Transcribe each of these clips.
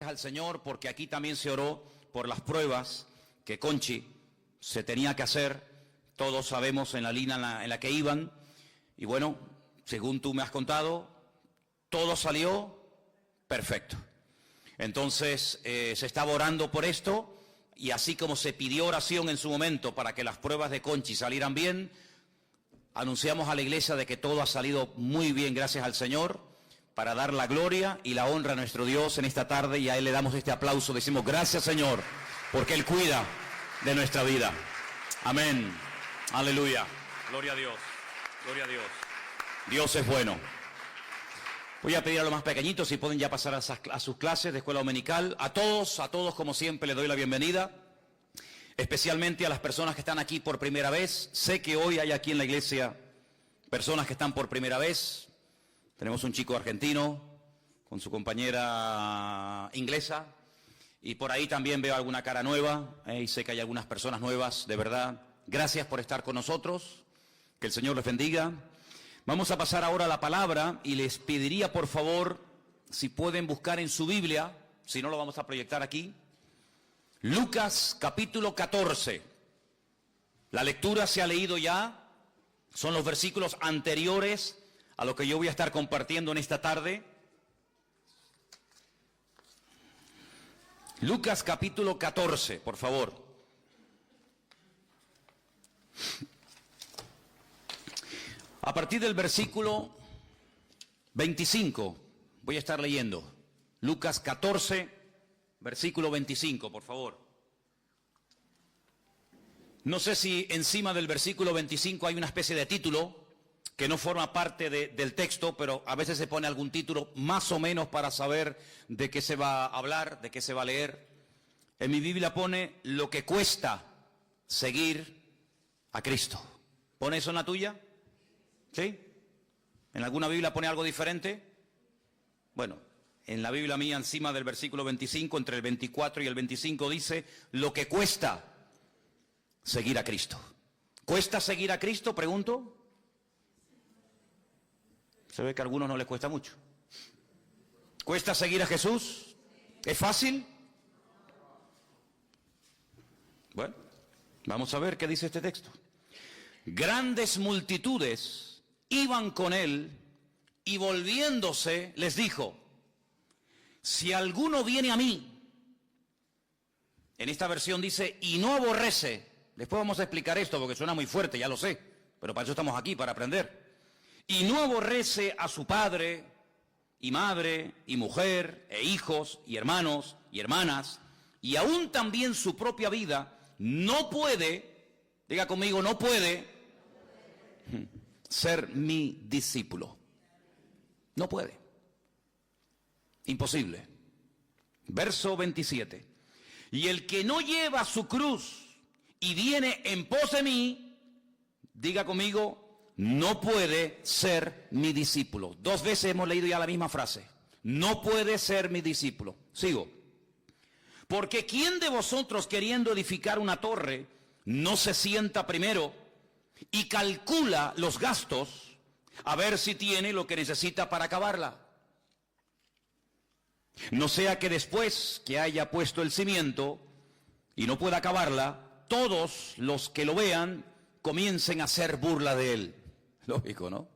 al Señor porque aquí también se oró por las pruebas que Conchi se tenía que hacer. Todos sabemos en la línea en la que iban. Y bueno, según tú me has contado, todo salió perfecto. Entonces se estaba orando por esto, y así como se pidió oración en su momento para que las pruebas de Conchi salieran bien, anunciamos a la iglesia de que todo ha salido muy bien, gracias al Señor, para dar la gloria y la honra a nuestro Dios en esta tarde, y a Él le damos este aplauso. Decimos gracias, Señor, porque Él cuida de nuestra vida. Amén. Aleluya. Gloria a Dios. Gloria a Dios. Dios es bueno. Voy a pedir a los más pequeñitos si pueden ya pasar a sus clases de escuela dominical. A todos como siempre les doy la bienvenida, especialmente a las personas que están aquí por primera vez. Sé que hoy hay aquí en la iglesia personas que están por primera vez. Tenemos un chico argentino con su compañera inglesa, y por ahí también veo alguna cara nueva, y sé que hay algunas personas nuevas. De verdad, gracias por estar con nosotros, que el Señor les bendiga. Vamos a pasar ahora a la palabra, y les pediría por favor si pueden buscar en su Biblia, si no lo vamos a proyectar aquí, Lucas capítulo 14. La lectura se ha leído ya, son los versículos anteriores a lo que yo voy a estar compartiendo en esta tarde. Lucas capítulo 14, por favor. A partir del versículo 25 voy a estar leyendo. Lucas 14, versículo 25, por favor. No sé si encima del versículo 25 hay una especie de título que no forma parte del texto, pero a veces se pone algún título más o menos para saber de qué se va a hablar, de qué se va a leer. En mi Biblia pone lo que cuesta seguir a Cristo. ¿Pone eso en la tuya? ¿Sí? ¿En alguna Biblia pone algo diferente? Bueno, en la Biblia mía, encima del versículo 25, entre el 24 y el 25, dice lo que cuesta seguir a Cristo. ¿Cuesta seguir a Cristo? Pregunto. Se ve que a algunos no les cuesta mucho. ¿Cuesta seguir a Jesús? ¿Es fácil? Bueno, vamos a ver qué dice este texto. Grandes multitudes iban con él, y volviéndose les dijo: si alguno viene a mí, en esta versión dice, y no aborrece. Después vamos a explicar esto porque suena muy fuerte, ya lo sé, pero para eso estamos aquí, para aprender. Y no aborrece a su padre y madre y mujer e hijos y hermanos y hermanas, y aún también su propia vida, no puede, diga conmigo, no puede ser mi discípulo. No puede. Imposible. Verso 27. Y el que no lleva su cruz y viene en pos de mí, diga conmigo, no puede ser mi discípulo. Dos veces hemos leído ya la misma frase. No puede ser mi discípulo. Sigo. Porque ¿quién de vosotros, queriendo edificar una torre, no se sienta primero y calcula los gastos a ver si tiene lo que necesita para acabarla? No sea que después que haya puesto el cimiento y no pueda acabarla, todos los que lo vean comiencen a hacer burla de él. Lógico, ¿no?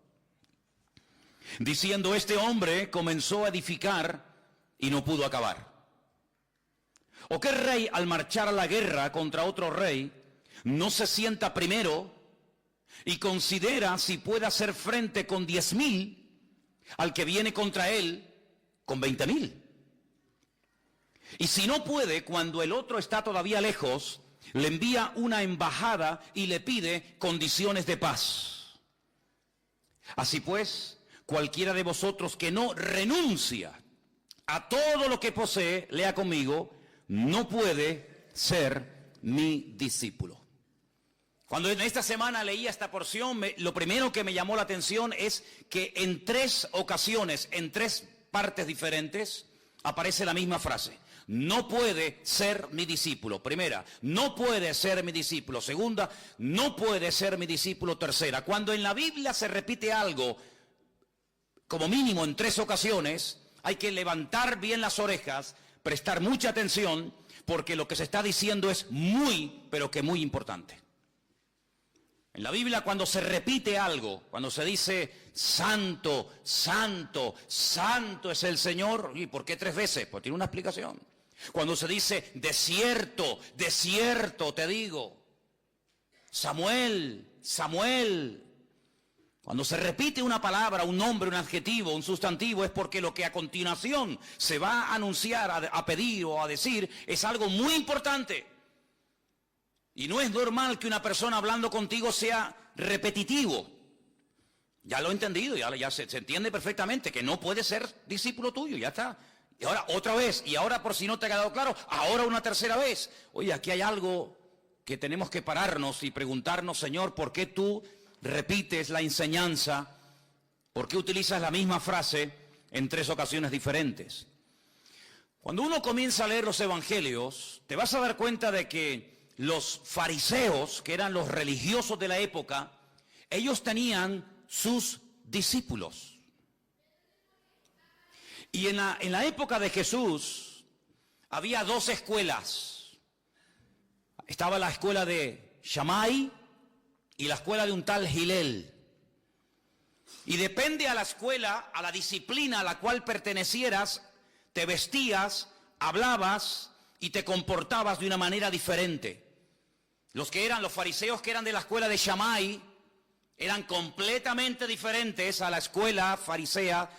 Diciendo, este hombre comenzó a edificar y no pudo acabar. ¿O qué rey, al marchar a la guerra contra otro rey, no se sienta primero y considera si puede hacer frente con 10,000 al que viene contra él con 20,000? Y si no puede, cuando el otro está todavía lejos, le envía una embajada y le pide condiciones de paz. Así pues, cualquiera de vosotros que no renuncia a todo lo que posee, lea conmigo, no puede ser mi discípulo. Cuando en esta semana leía esta porción, lo primero que me llamó la atención es que en 3 ocasiones, en 3 partes diferentes, aparece la misma frase. No puede ser mi discípulo. Primera, no puede ser mi discípulo. Segunda, no puede ser mi discípulo. Tercera, cuando en la Biblia se repite algo, como mínimo en 3 ocasiones, hay que levantar bien las orejas prestar mucha atención porque lo que se está diciendo es muy, pero que muy importante. En la Biblia, cuando se repite algo, cuando se dice santo, santo, santo es el Señor, ¿y por qué 3 veces? Pues tiene una explicación. Cuando se dice desierto, desierto, te digo, Samuel, Samuel. Cuando se repite una palabra, un nombre, un adjetivo, un sustantivo, es porque lo que a continuación se va a anunciar, a pedir o a decir, es algo muy importante. Y no es normal que una persona hablando contigo sea repetitivo. Ya lo he entendido, ya se entiende perfectamente que no puede ser discípulo tuyo, ya está. Y ahora otra vez, y ahora por si no te ha quedado claro, ahora una tercera vez. Oye, aquí hay algo que tenemos que pararnos y preguntarnos, Señor, ¿por qué tú repites la enseñanza? ¿Por qué utilizas la misma frase en 3 ocasiones diferentes? Cuando uno comienza a leer los evangelios, te vas a dar cuenta de que los fariseos, que eran los religiosos de la época, ellos tenían sus discípulos. Y en la época de Jesús había 2 escuelas. Estaba la escuela de Shammai y la escuela de un tal Hillel. Y depende a la escuela, a la disciplina a la cual pertenecieras, te vestías, hablabas y te comportabas de una manera diferente. Los fariseos que eran de la escuela de Shammai eran completamente diferentes a la escuela farisea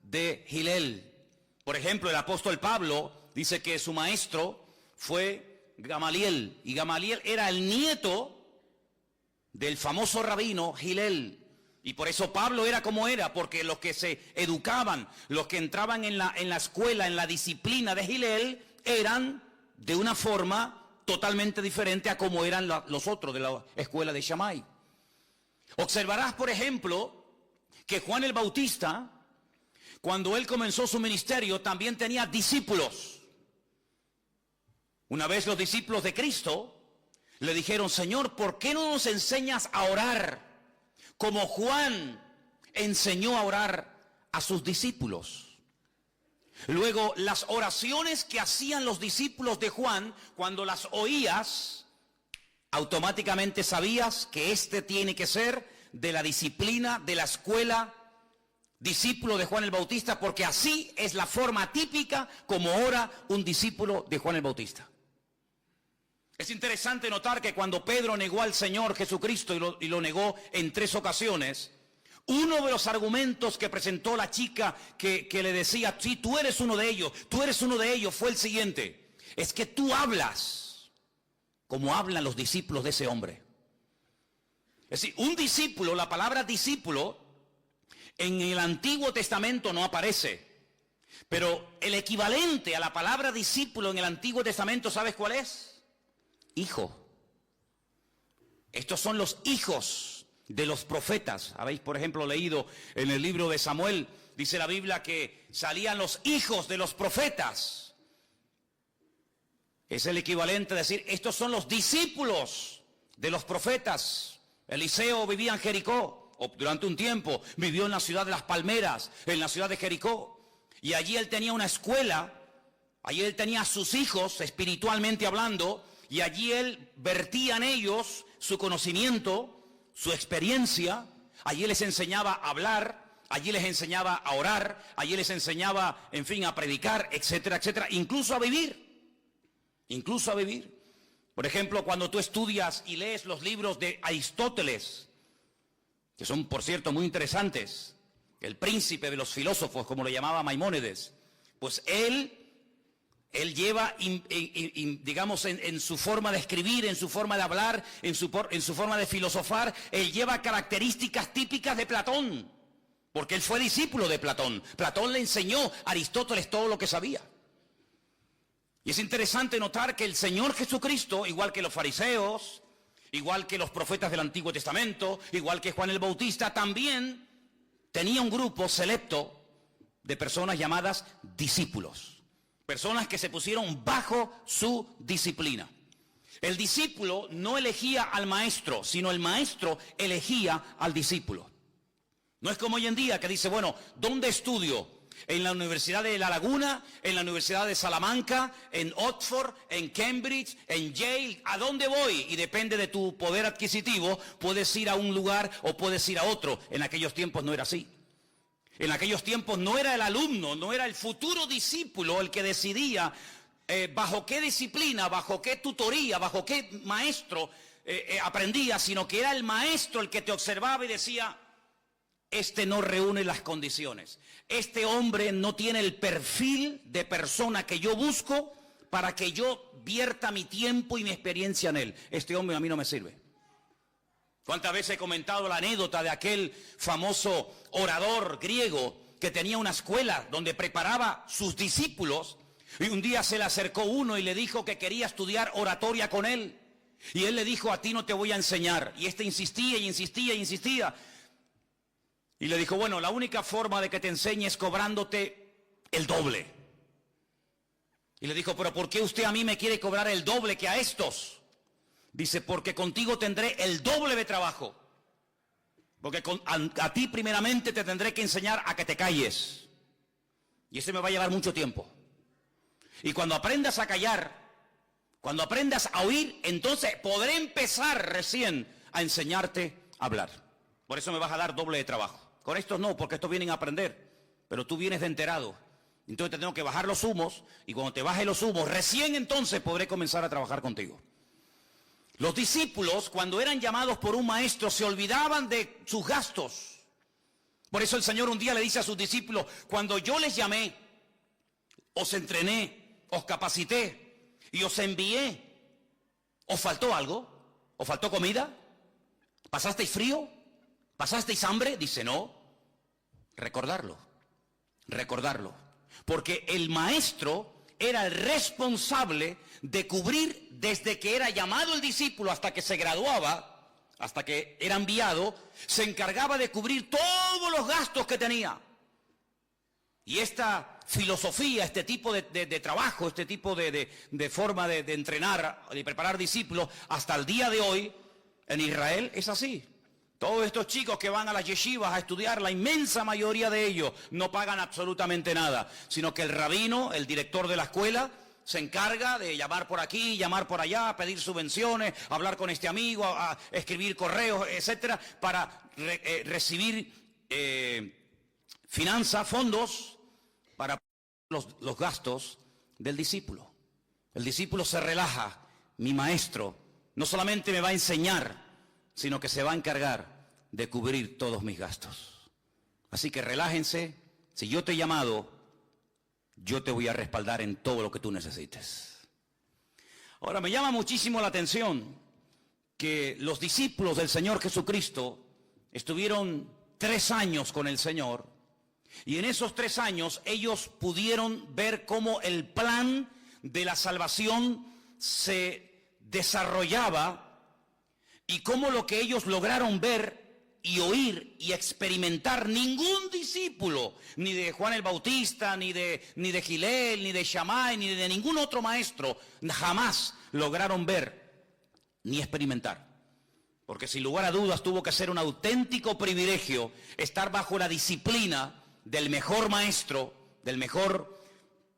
de Hillel. Por ejemplo, el apóstol Pablo dice que su maestro fue Gamaliel, y Gamaliel era el nieto del famoso rabino Hillel. Y por eso Pablo era como era, porque los que se educaban, los que entraban en la escuela, en la disciplina de Hillel, eran de una forma totalmente diferente a como eran los otros de la escuela de Shammai. Observarás, por ejemplo, que Juan el Bautista, cuando él comenzó su ministerio, también tenía discípulos. Una vez los discípulos de Cristo le dijeron, Señor, ¿por qué no nos enseñas a orar como Juan enseñó a orar a sus discípulos? Luego, las oraciones que hacían los discípulos de Juan, cuando las oías, automáticamente sabías que este tiene que ser de la disciplina, de la escuela, discípulo de Juan el Bautista, porque así es la forma típica como ora un discípulo de Juan el Bautista. Es interesante notar que cuando Pedro negó al Señor Jesucristo y lo negó en 3 ocasiones, uno de los argumentos que presentó la chica que le decía, sí, tú eres uno de ellos, fue el siguiente: es que tú hablas como hablan los discípulos de ese hombre. Es decir, un discípulo, la palabra discípulo, en el Antiguo Testamento no aparece, pero el equivalente a la palabra discípulo en el Antiguo Testamento, ¿sabes cuál es? Hijo. Estos son los hijos de los profetas. Habéis, por ejemplo, leído en el libro de Samuel, dice la Biblia que salían los hijos de los profetas. Es el equivalente a decir, estos son los discípulos de los profetas. Eliseo vivía en Jericó, o durante un tiempo vivió en la ciudad de las palmeras, en la ciudad de Jericó. Y allí él tenía una escuela, allí él tenía a sus hijos, espiritualmente hablando, y allí él vertía en ellos su conocimiento, su experiencia. Allí les enseñaba a hablar, allí les enseñaba a orar, allí les enseñaba, en fin, a predicar, etcétera, etcétera, incluso a vivir. Por ejemplo, cuando tú estudias y lees los libros de Aristóteles, que son, por cierto, muy interesantes, el príncipe de los filósofos, como lo llamaba Maimónides, pues él lleva, digamos, en su forma de escribir, en su forma de hablar, en su forma de filosofar, él lleva características típicas de Platón, porque él fue discípulo de Platón. Platón le enseñó a Aristóteles todo lo que sabía. Y es interesante notar que el Señor Jesucristo, igual que los fariseos, igual que los profetas del Antiguo Testamento, igual que Juan el Bautista, también tenía un grupo selecto de personas llamadas discípulos. Personas que se pusieron bajo su disciplina. El discípulo no elegía al maestro, sino el maestro elegía al discípulo. No es como hoy en día que dice, bueno, ¿dónde estudio? en la Universidad de La Laguna, en la Universidad de Salamanca, en Oxford, en Cambridge, en Yale. ¿A dónde voy? Y depende de tu poder adquisitivo, puedes ir a un lugar o puedes ir a otro. En aquellos tiempos no era así. En aquellos tiempos no era el alumno, no era el futuro discípulo el que decidía bajo qué disciplina, bajo qué tutoría, bajo qué maestro aprendía, sino que era el maestro el que te observaba y decía: este no reúne las condiciones. Este hombre no tiene el perfil de persona que yo busco para que yo vierta mi tiempo y mi experiencia en él. Este hombre a mí no me sirve. ¿Cuántas veces he comentado la anécdota de aquel famoso orador griego que tenía una escuela donde preparaba sus discípulos? Y un día se le acercó uno y le dijo que quería estudiar oratoria con él. Y él le dijo: a ti no te voy a enseñar. Y este insistía y insistía y insistía. Y le dijo: bueno, la única forma de que te enseñe es cobrándote el doble. Y le dijo: pero ¿por qué usted a mí me quiere cobrar el doble que a estos? Dice: porque contigo tendré el doble de trabajo. Porque a ti primeramente te tendré que enseñar a que te calles. Y eso me va a llevar mucho tiempo. Y cuando aprendas a callar, cuando aprendas a oír, entonces podré empezar recién a enseñarte a hablar. Por eso me vas a dar doble de trabajo. Con estos no, porque estos vienen a aprender, pero tú vienes de enterado. Entonces te tengo que bajar los humos, y cuando te baje los humos, recién entonces podré comenzar a trabajar contigo. Los discípulos, cuando eran llamados por un maestro, se olvidaban de sus gastos. Por eso el Señor un día le dice a sus discípulos: cuando yo les llamé, os entrené, os capacité y os envié, ¿os faltó algo? ¿Os faltó comida? ¿Pasasteis frío? ¿Pasasteis hambre? Dice: no. Recordarlo. Porque el maestro era el responsable de cubrir, desde que era llamado el discípulo hasta que se graduaba, hasta que era enviado, se encargaba de cubrir todos los gastos que tenía. Y esta filosofía, este tipo de trabajo, este tipo de forma de entrenar, de preparar discípulos, hasta el día de hoy, en Israel es así. Todos estos chicos que van a las yeshivas a estudiar, la inmensa mayoría de ellos no pagan absolutamente nada, sino que el rabino, el director de la escuela, se encarga de llamar por aquí, llamar por allá, pedir subvenciones, hablar con este amigo, a escribir correos, etcétera, para recibir finanzas, fondos para los gastos del discípulo. El discípulo se relaja: mi maestro no solamente me va a enseñar, sino que se va a encargar de cubrir todos mis gastos. Así que relájense. Si yo te he llamado, yo te voy a respaldar en todo lo que tú necesites. Ahora, me llama muchísimo la atención que los discípulos del Señor Jesucristo estuvieron 3 años con el Señor, y en esos 3 años ellos pudieron ver cómo el plan de la salvación se desarrollaba, y cómo lo que ellos lograron ver y oír y experimentar, ningún discípulo, ni de Juan el Bautista, ni de Gilel, ni de Shammai, ni de ningún otro maestro, jamás lograron ver ni experimentar. Porque sin lugar a dudas tuvo que ser un auténtico privilegio estar bajo la disciplina del mejor maestro, del mejor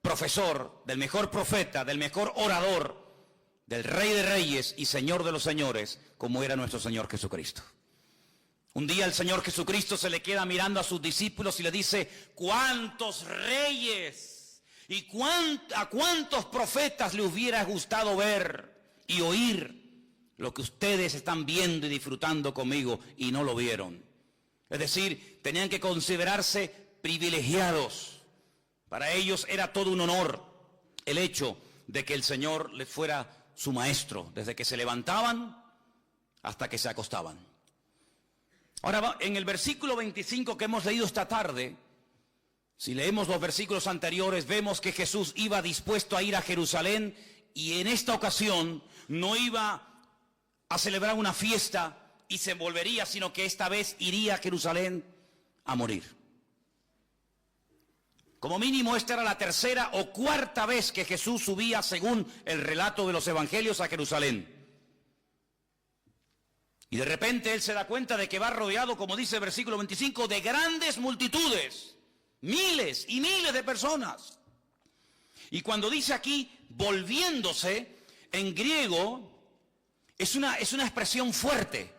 profesor, del mejor profeta, del mejor orador, del Rey de Reyes y Señor de los Señores, como era nuestro Señor Jesucristo. Un día el Señor Jesucristo se le queda mirando a sus discípulos y le dice: ¿cuántos reyes y a cuántos profetas le hubiera gustado ver y oír lo que ustedes están viendo y disfrutando conmigo y no lo vieron? Es decir, tenían que considerarse privilegiados. Para ellos era todo un honor el hecho de que el Señor les fuera su maestro, desde que se levantaban hasta que se acostaban. Ahora, en el versículo 25 que hemos leído esta tarde, si leemos los versículos anteriores, vemos que Jesús iba dispuesto a ir a Jerusalén, y en esta ocasión no iba a celebrar una fiesta y se volvería, sino que esta vez iría a Jerusalén a morir. Como mínimo esta era la 3ª o 4ª vez que Jesús subía, según el relato de los evangelios, a Jerusalén. Y de repente él se da cuenta de que va rodeado, como dice el versículo 25, de grandes multitudes. Miles y miles de personas. Y cuando dice aquí, volviéndose, en griego, es una expresión fuerte.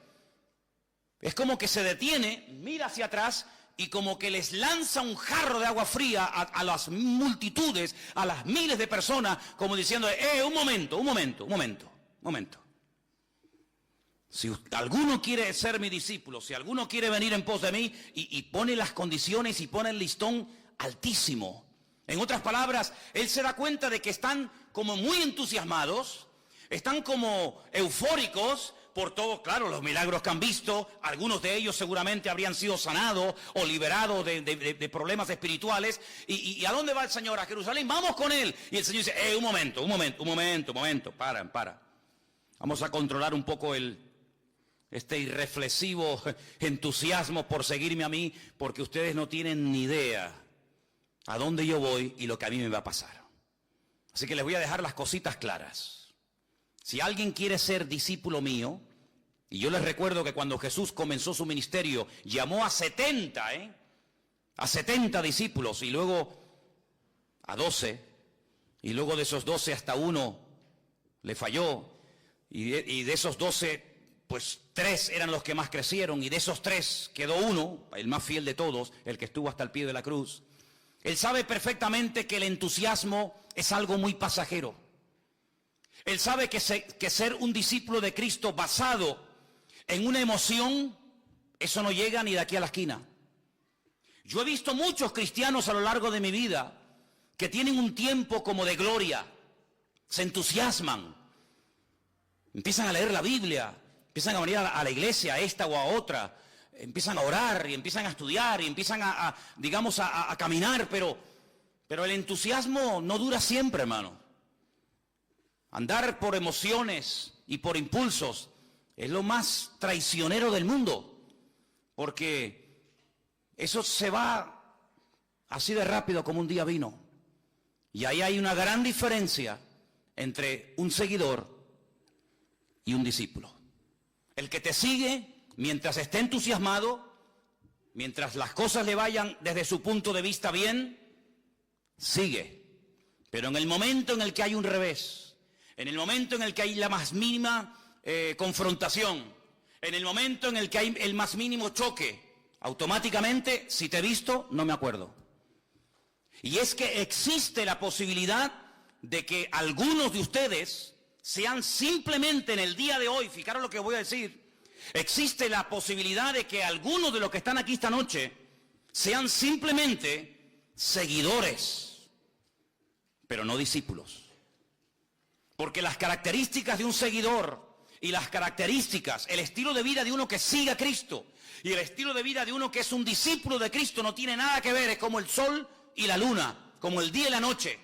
Es como que se detiene, mira hacia atrás y como que les lanza un jarro de agua fría a las multitudes, a las miles de personas, como diciendo, un momento. Si alguno quiere ser mi discípulo, si alguno quiere venir en pos de mí, y pone las condiciones y pone el listón altísimo. En otras palabras, él se da cuenta de que están como muy entusiasmados, están como eufóricos por todo, claro, los milagros que han visto. Algunos de ellos seguramente habrían sido sanados o liberados de problemas espirituales. ¿Y a dónde va el Señor? A Jerusalén, vamos con él. Y el Señor dice, un momento, para. Vamos a controlar un poco este irreflexivo entusiasmo por seguirme a mí, porque ustedes no tienen ni idea a dónde yo voy y lo que a mí me va a pasar. Así que les voy a dejar las cositas claras. Si alguien quiere ser discípulo mío, y yo les recuerdo que cuando Jesús comenzó su ministerio, llamó a 70 discípulos, y luego a 12, y luego de esos 12 hasta uno le falló, y de esos 12, pues 3 eran los que más crecieron, y de esos 3 quedó uno, el más fiel de todos, el que estuvo hasta el pie de la cruz. Él sabe perfectamente que el entusiasmo es algo muy pasajero. Él sabe que ser un discípulo de Cristo basado en una emoción, eso no llega ni de aquí a la esquina. Yo he visto muchos cristianos a lo largo de mi vida que tienen un tiempo como de gloria, se entusiasman, empiezan a leer la Biblia, empiezan a venir a la iglesia, a esta o a otra, empiezan a orar y empiezan a estudiar y empiezan a caminar, pero el entusiasmo no dura siempre, hermano. Andar por emociones y por impulsos es lo más traicionero del mundo, porque eso se va así de rápido como un día vino. Y ahí hay una gran diferencia entre un seguidor y un discípulo. El que te sigue mientras esté entusiasmado, mientras las cosas le vayan desde su punto de vista bien, sigue. Pero en el momento en el que hay un revés, en el momento en el que hay la más mínima confrontación, en el momento en el que hay el más mínimo choque, automáticamente, si te he visto, no me acuerdo. Y es que existe la posibilidad de que algunos de ustedes sean simplemente en el día de hoy, fijaros lo que voy a decir, existe la posibilidad de que algunos de los que están aquí esta noche sean simplemente seguidores, pero no discípulos. Porque las características de un seguidor y las características, el estilo de vida de uno que sigue a Cristo y el estilo de vida de uno que es un discípulo de Cristo no tiene nada que ver, es como el sol y la luna, como el día y la noche,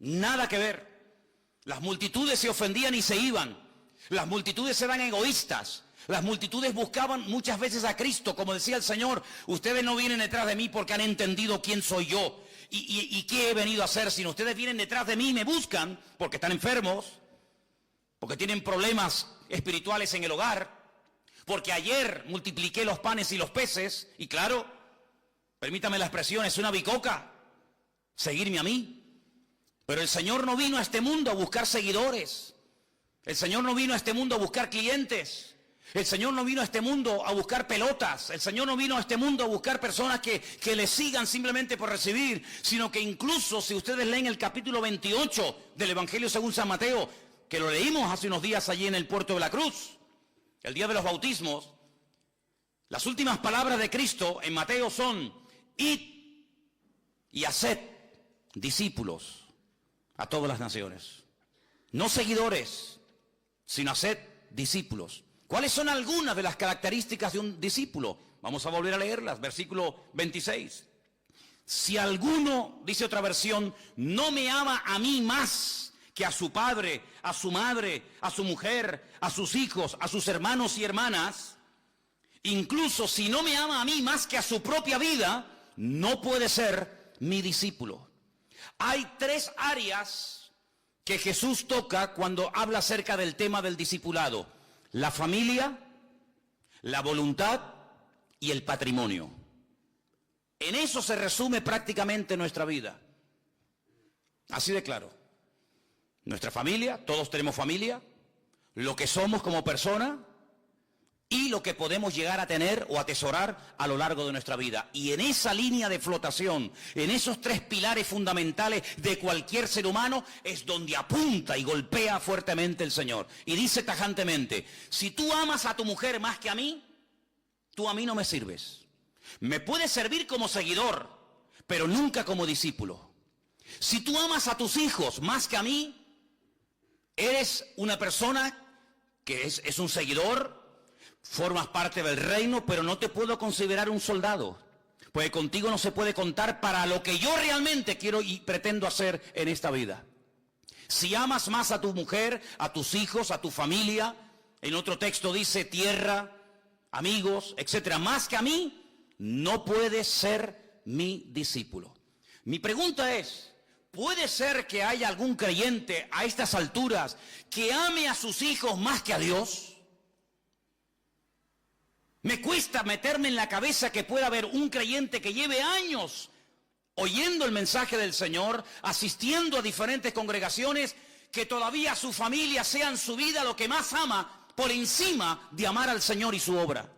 nada que ver. Las multitudes se ofendían y se iban, las multitudes eran egoístas, las multitudes buscaban muchas veces a Cristo, como decía el Señor, ustedes no vienen detrás de mí porque han entendido quién soy yo. ¿Y qué he venido a hacer? Sino ustedes vienen detrás de mí y me buscan porque están enfermos, porque tienen problemas espirituales en el hogar, porque ayer multipliqué los panes y los peces, y claro, permítame la expresión, es una bicoca seguirme a mí. Pero el Señor no vino a este mundo a buscar seguidores, el Señor no vino a este mundo a buscar clientes, el Señor no vino a este mundo a buscar pelotas, el Señor no vino a este mundo a buscar personas que le sigan simplemente por recibir, sino que incluso si ustedes leen el capítulo 28 del Evangelio según San Mateo, que lo leímos hace unos días allí en el puerto de la cruz, el día de los bautismos, las últimas palabras de Cristo en Mateo son, id y haced discípulos a todas las naciones. No seguidores, sino haced discípulos. ¿Cuáles son algunas de las características de un discípulo? Vamos a volver a leerlas, versículo 26. Si alguno, dice otra versión, no me ama a mí más que a su padre, a su madre, a su mujer, a sus hijos, a sus hermanos y hermanas, incluso si no me ama a mí más que a su propia vida, no puede ser mi discípulo. Hay 3 áreas que Jesús toca cuando habla acerca del tema del discipulado: la familia, la voluntad y el patrimonio. En eso se resume prácticamente nuestra vida. Así de claro. Nuestra familia, todos tenemos familia, lo que somos como persona y lo que podemos llegar a tener o atesorar a lo largo de nuestra vida. Y en esa línea de flotación, en esos tres pilares fundamentales de cualquier ser humano, es donde apunta y golpea fuertemente el Señor. Y dice tajantemente, si tú amas a tu mujer más que a mí, tú a mí no me sirves. Me puedes servir como seguidor, pero nunca como discípulo. Si tú amas a tus hijos más que a mí, eres una persona que es un seguidor, formas parte del reino, pero no te puedo considerar un soldado, porque contigo no se puede contar para lo que yo realmente quiero y pretendo hacer en esta vida. Si amas más a tu mujer, a tus hijos, a tu familia, en otro texto dice tierra, amigos, etcétera, más que a mí, no puedes ser mi discípulo. Mi pregunta es, ¿puede ser que haya algún creyente a estas alturas que ame a sus hijos más que a Dios? Me cuesta meterme en la cabeza que pueda haber un creyente que lleve años oyendo el mensaje del Señor, asistiendo a diferentes congregaciones, que todavía su familia sea en su vida lo que más ama por encima de amar al Señor y su obra.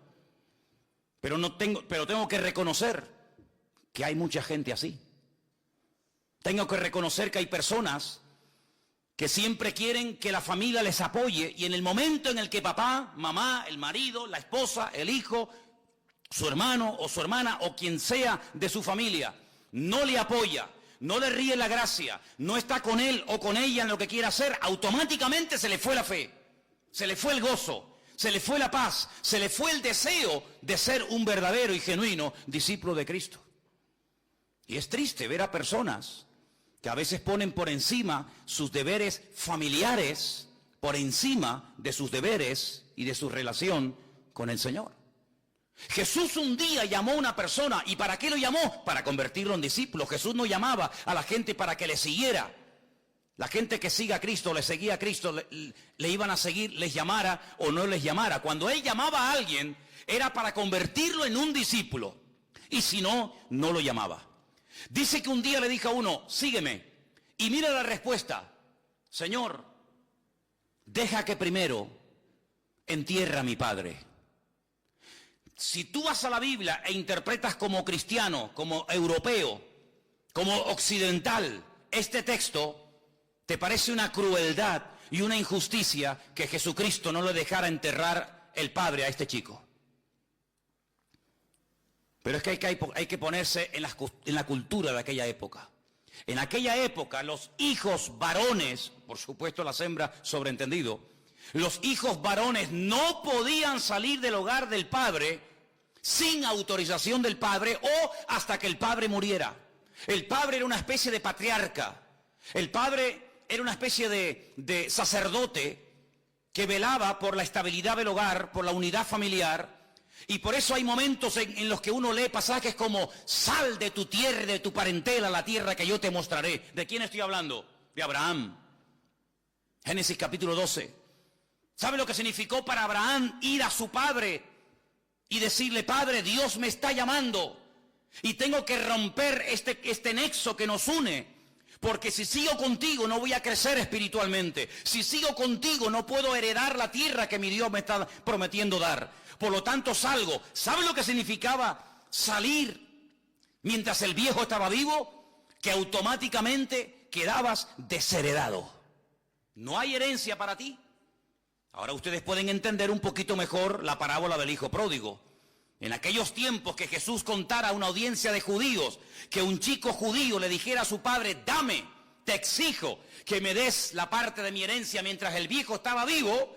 Pero tengo que reconocer que hay mucha gente así. Tengo que reconocer que hay personas que siempre quieren que la familia les apoye y en el momento en el que papá, mamá, el marido, la esposa, el hijo, su hermano o su hermana o quien sea de su familia no le apoya, no le ríe la gracia, no está con él o con ella en lo que quiera hacer, automáticamente se le fue la fe, se le fue el gozo, se le fue la paz, se le fue el deseo de ser un verdadero y genuino discípulo de Cristo. Y es triste ver a personas que a veces ponen por encima sus deberes familiares, por encima de sus deberes y de su relación con el Señor. Jesús un día llamó a una persona, ¿y para qué lo llamó? Para convertirlo en discípulo. Jesús no llamaba a la gente para que le siguiera. La gente que siga a Cristo, le seguía a Cristo, le iban a seguir, les llamara o no les llamara. Cuando Él llamaba a alguien, era para convertirlo en un discípulo. Y si no, no lo llamaba. Dice que un día le dijo a uno, sígueme. Y mira la respuesta, Señor, deja que primero entierre a mi padre. Si tú vas a la Biblia e interpretas como cristiano, como europeo, como occidental, este texto, te parece una crueldad y una injusticia que Jesucristo no le dejara enterrar el padre a este chico. Pero es que hay que ponerse en la cultura de aquella época. En aquella época los hijos varones, por supuesto las hembras sobreentendido, los hijos varones no podían salir del hogar del padre sin autorización del padre o hasta que el padre muriera. El padre era una especie de patriarca. El padre era una especie de sacerdote que velaba por la estabilidad del hogar, por la unidad familiar. Y por eso hay momentos en los que uno lee pasajes como sal de tu tierra y de tu parentela a la tierra que yo te mostraré. ¿De quién estoy hablando? De Abraham. Génesis capítulo 12. ¿Sabe lo que significó para Abraham ir a su padre y decirle, Padre, Dios me está llamando y tengo que romper este nexo que nos une? Porque si sigo contigo no voy a crecer espiritualmente. Si sigo contigo no puedo heredar la tierra que mi Dios me está prometiendo dar. Por lo tanto salgo. ¿Sabe lo que significaba salir mientras el viejo estaba vivo? Que automáticamente quedabas desheredado. No hay herencia para ti. Ahora ustedes pueden entender un poquito mejor la parábola del hijo pródigo. En aquellos tiempos que Jesús contara a una audiencia de judíos, que un chico judío le dijera a su padre, dame, te exijo que me des la parte de mi herencia mientras el viejo estaba vivo,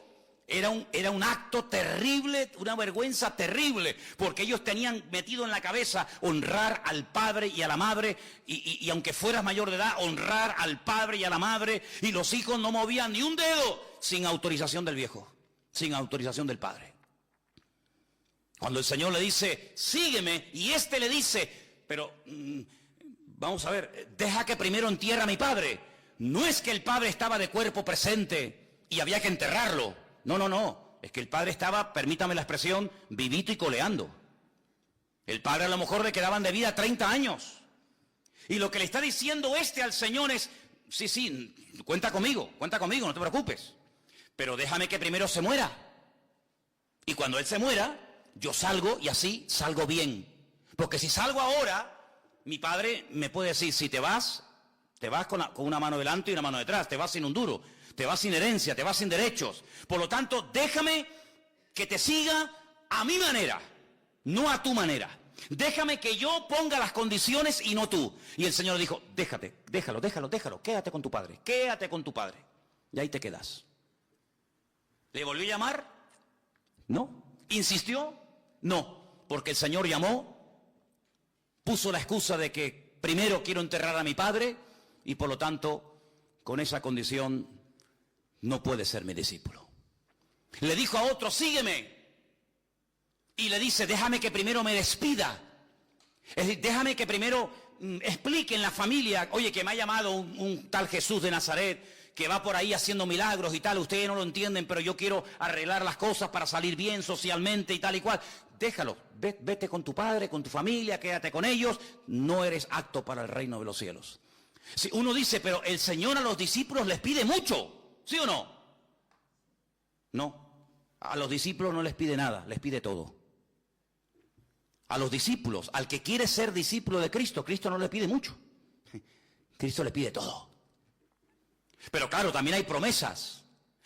era un acto terrible, una vergüenza terrible, porque ellos tenían metido en la cabeza honrar al padre y a la madre, y aunque fueras mayor de edad, honrar al padre y a la madre, y los hijos no movían ni un dedo sin autorización del viejo, sin autorización del padre. Cuando el Señor le dice, sígueme, y este le dice, pero vamos a ver, deja que primero entierre a mi padre. No es que el padre estaba de cuerpo presente y había que enterrarlo. No, es que el padre estaba, permítame la expresión, vivito y coleando. El padre a lo mejor le quedaban de vida 30 años. Y lo que le está diciendo al Señor es, sí, cuenta conmigo, no te preocupes. Pero déjame que primero se muera. Y cuando él se muera, yo salgo y así salgo bien. Porque si salgo ahora, mi padre me puede decir, si te vas con una mano delante y una mano detrás, te vas sin un duro, te vas sin herencia, te vas sin derechos. Por lo tanto, déjame que te siga a mi manera, no a tu manera. Déjame que yo ponga las condiciones y no tú. Y el Señor dijo, déjalo, quédate con tu padre. Y ahí te quedas. ¿Le volvió a llamar? No. ¿Insistió? No. Porque el Señor llamó, puso la excusa de que primero quiero enterrar a mi padre y por lo tanto, con esa condición, no puede ser mi discípulo. Le dijo a otro, sígueme. Y le dice, déjame que primero me despida. Es decir, déjame que primero explique en la familia, oye, que me ha llamado un tal Jesús de Nazaret, que va por ahí haciendo milagros y tal, ustedes no lo entienden, pero yo quiero arreglar las cosas para salir bien socialmente y tal y cual. Déjalo, vete con tu padre, con tu familia, quédate con ellos, no eres apto para el reino de los cielos. Si uno dice, pero el Señor a los discípulos les pide mucho, ¿sí o no? No, a los discípulos no les pide nada, les pide todo. A los discípulos, al que quiere ser discípulo de Cristo, Cristo no le pide mucho. Cristo le pide todo. Pero claro, también hay promesas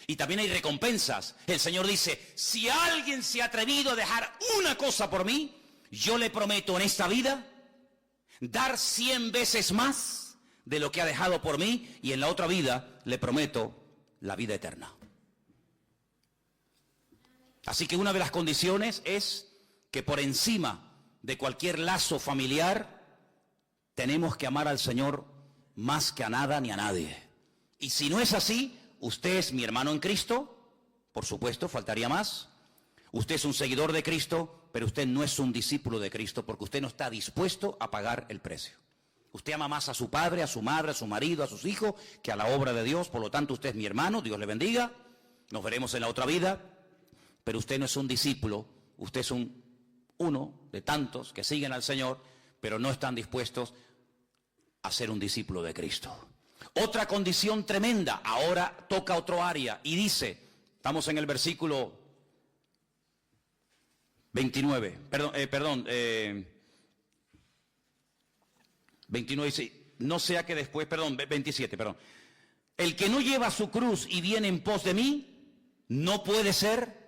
y también hay recompensas. El Señor dice, si alguien se ha atrevido a dejar una cosa por mí, yo le prometo en esta vida dar 100 veces más de lo que ha dejado por mí y en la otra vida le prometo la vida eterna. Así que una de las condiciones es que por encima de cualquier lazo familiar, tenemos que amar al Señor más que a nada ni a nadie. Y si no es así, usted es mi hermano en Cristo, por supuesto, faltaría más. Usted es un seguidor de Cristo, pero usted no es un discípulo de Cristo, porque usted no está dispuesto a pagar el precio. Usted ama más a su padre, a su madre, a su marido, a sus hijos, que a la obra de Dios. Por lo tanto, usted es mi hermano, Dios le bendiga. Nos veremos en la otra vida. Pero usted no es un discípulo, usted es uno de tantos que siguen al Señor, pero no están dispuestos a ser un discípulo de Cristo. Otra condición tremenda, ahora toca otro área y dice, estamos en el versículo 29, 29 dice, no sea que después, 27, el que no lleva su cruz y viene en pos de mí, no puede ser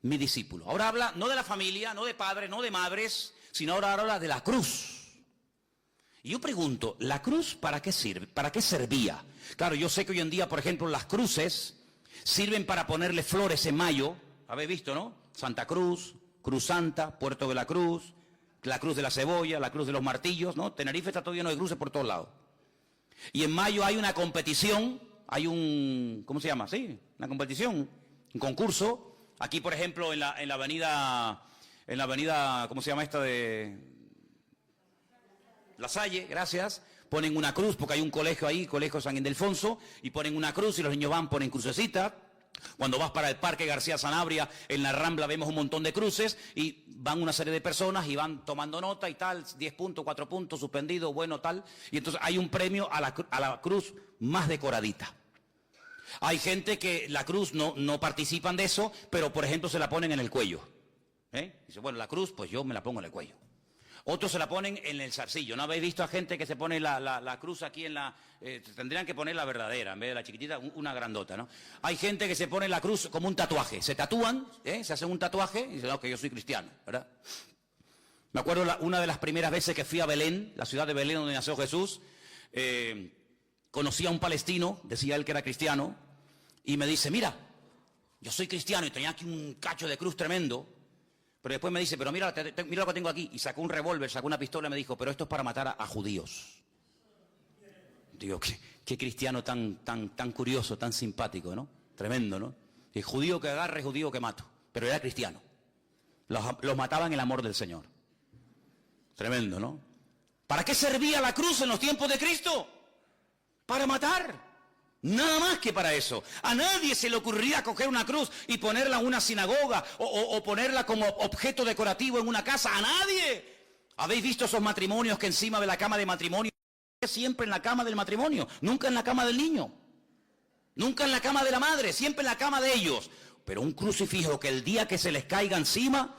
mi discípulo. Ahora habla no de la familia, no de padres, no de madres, sino ahora habla de la cruz. Y yo pregunto, ¿la cruz para qué sirve? ¿Para qué servía? Claro, yo sé que hoy en día, por ejemplo, las cruces sirven para ponerle flores en mayo. ¿Habéis visto, no? Santa Cruz, Cruz Santa, Puerto de la Cruz, la Cruz de la Cebolla, la Cruz de los Martillos, ¿no? Tenerife está todo lleno de cruces por todos lados. Y en mayo hay una competición, hay un, ¿cómo se llama? Sí, una competición, un concurso. Aquí, por ejemplo, en la avenida, ¿cómo se llama esta de La Salle? Gracias. Ponen una cruz, porque hay un colegio ahí, Colegio San Ildefonso, y ponen una cruz y los niños ponen crucecita. Cuando vas para el Parque García Sanabria, en la Rambla vemos un montón de cruces y van una serie de personas y van tomando nota y tal, 10 puntos, 4 puntos, suspendido, bueno, tal. Y entonces hay un premio a la cruz más decoradita. Hay gente que la cruz no participan de eso, pero por ejemplo se la ponen en el cuello. Dice, bueno, la cruz, pues yo me la pongo en el cuello. Otros se la ponen en el zarcillo. ¿No habéis visto a gente que se pone la cruz aquí en la... tendrían que poner la verdadera, en vez de la chiquitita, una grandota, ¿no? Hay gente que se pone la cruz como un tatuaje. Se tatúan, se hacen un tatuaje y dicen, no, que yo soy cristiano, ¿verdad? Me acuerdo una de las primeras veces que fui a Belén, la ciudad de Belén donde nació Jesús, conocí a un palestino, decía él que era cristiano, y me dice, mira, yo soy cristiano y tenía aquí un cacho de cruz tremendo, pero después me dice, pero mira lo que tengo aquí, y sacó un revólver, sacó una pistola y me dijo, pero esto es para matar a judíos. Digo, qué cristiano tan curioso, tan simpático, ¿no? Tremendo, ¿no? El judío que agarre, judío que mato, pero era cristiano. Los mataba en el amor del Señor. Tremendo, ¿no? ¿Para qué servía la cruz en los tiempos de Cristo? Para matar. Nada más que para eso. A nadie se le ocurriría coger una cruz y ponerla en una sinagoga o ponerla como objeto decorativo en una casa. A nadie. ¿Habéis visto esos matrimonios que encima de la cama de matrimonio, siempre en la cama del matrimonio, nunca en la cama del niño, nunca en la cama de la madre, siempre en la cama de ellos? Pero un crucifijo que el día que se les caiga encima,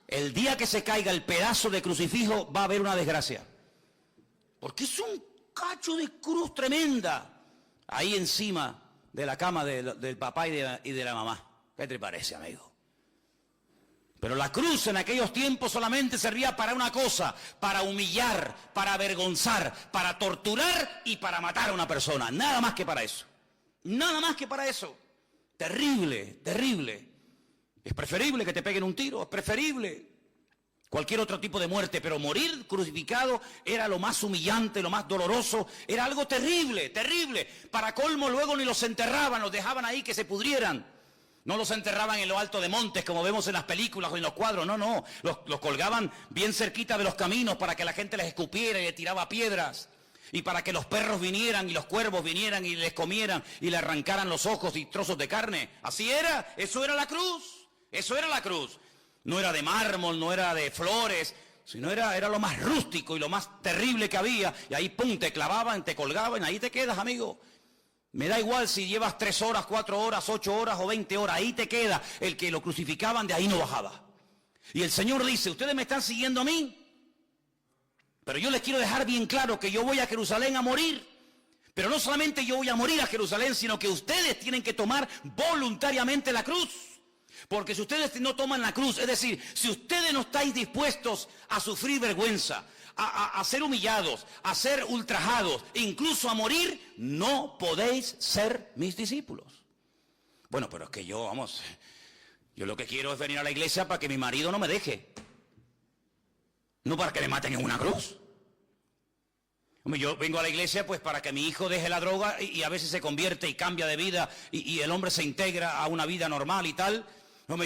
el día que se caiga el pedazo de crucifijo, va a haber una desgracia. Porque es un cacho de cruz tremenda ahí encima de la cama del papá y de la mamá. ¿Qué te parece, amigo? Pero la cruz en aquellos tiempos solamente servía para una cosa: para humillar, para avergonzar, para torturar y para matar a una persona. Nada más que para eso. Nada más que para eso. Terrible, terrible. Es preferible que te peguen un tiro, es preferible cualquier otro tipo de muerte, pero morir crucificado era lo más humillante, lo más doloroso, era algo terrible, terrible. Para colmo, luego ni los enterraban, los dejaban ahí que se pudrieran. No los enterraban en lo alto de montes como vemos en las películas o en los cuadros, no, los colgaban bien cerquita de los caminos para que la gente les escupiera y les tiraba piedras, y para que los perros vinieran y los cuervos vinieran y les comieran y le arrancaran los ojos y trozos de carne. Así era, eso era la cruz, eso era la cruz. No era de mármol, no era de flores, sino era lo más rústico y lo más terrible que había. Y ahí, pum, te clavaban, te colgaban, ahí te quedas, amigo. Me da igual si llevas 3 horas, 4 horas, 8 horas o 20 horas, ahí te queda. El que lo crucificaban, de ahí no bajaba. Y el Señor dice: ustedes me están siguiendo a mí, pero yo les quiero dejar bien claro que yo voy a Jerusalén a morir. Pero no solamente yo voy a morir a Jerusalén, sino que ustedes tienen que tomar voluntariamente la cruz. Porque si ustedes no toman la cruz, es decir, si ustedes no estáis dispuestos a sufrir vergüenza, a ser humillados, a ser ultrajados, incluso a morir, no podéis ser mis discípulos. Bueno, pero es que yo lo que quiero es venir a la iglesia para que mi marido no me deje. No para que me maten en una cruz. Yo vengo a la iglesia pues para que mi hijo deje la droga y a veces se convierte y cambia de vida y el hombre se integra a una vida normal y tal.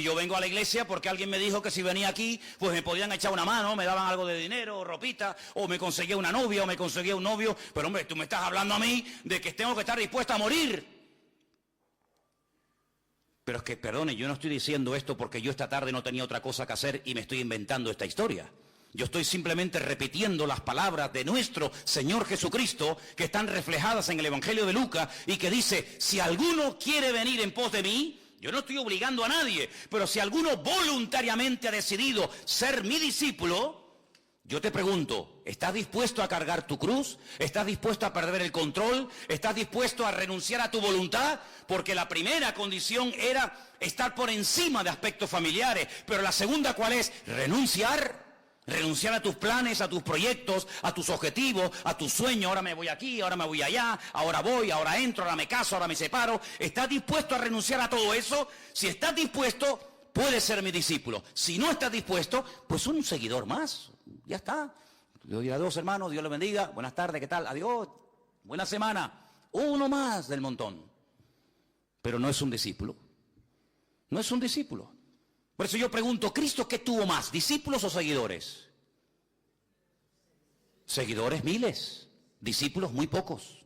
Yo vengo a la iglesia porque alguien me dijo que si venía aquí, pues me podían echar una mano, me daban algo de dinero, o ropita, o me conseguía una novia, o me conseguía un novio. Pero hombre, tú me estás hablando a mí de que tengo que estar dispuesto a morir. Pero es que, perdone, yo no estoy diciendo esto porque yo esta tarde no tenía otra cosa que hacer y me estoy inventando esta historia. Yo estoy simplemente repitiendo las palabras de nuestro Señor Jesucristo que están reflejadas en el Evangelio de Lucas y que dice: si alguno quiere venir en pos de mí, yo no estoy obligando a nadie, pero si alguno voluntariamente ha decidido ser mi discípulo, yo te pregunto, ¿estás dispuesto a cargar tu cruz? ¿Estás dispuesto a perder el control? ¿Estás dispuesto a renunciar a tu voluntad? Porque la primera condición era estar por encima de aspectos familiares, pero la segunda, ¿cuál es? Renunciar. Renunciar a tus planes, a tus proyectos, a tus objetivos, a tus sueños. Ahora me voy aquí, ahora me voy allá, ahora voy, ahora entro, ahora me caso, ahora me separo. ¿Estás dispuesto a renunciar a todo eso? Si estás dispuesto, puedes ser mi discípulo. Si no estás dispuesto, pues un seguidor más. Ya está. Dios dirá: adiós, hermanos, Dios les bendiga. Buenas tardes, ¿qué tal? Adiós. Buena semana. Uno más del montón. Pero no es un discípulo. No es un discípulo. Por eso yo pregunto, ¿Cristo qué tuvo más, discípulos o seguidores? Seguidores miles, discípulos muy pocos.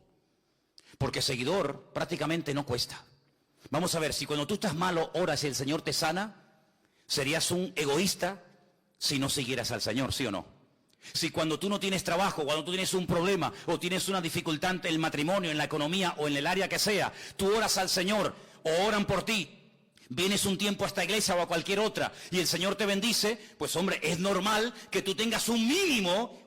Porque seguidor prácticamente no cuesta. Vamos a ver, si cuando tú estás malo oras y el Señor te sana, serías un egoísta si no siguieras al Señor, ¿sí o no? Si cuando tú no tienes trabajo, cuando tú tienes un problema o tienes una dificultad en el matrimonio, en la economía o en el área que sea, tú oras al Señor o oran por ti, vienes un tiempo a esta iglesia o a cualquier otra y el Señor te bendice, pues hombre, es normal que tú tengas un mínimo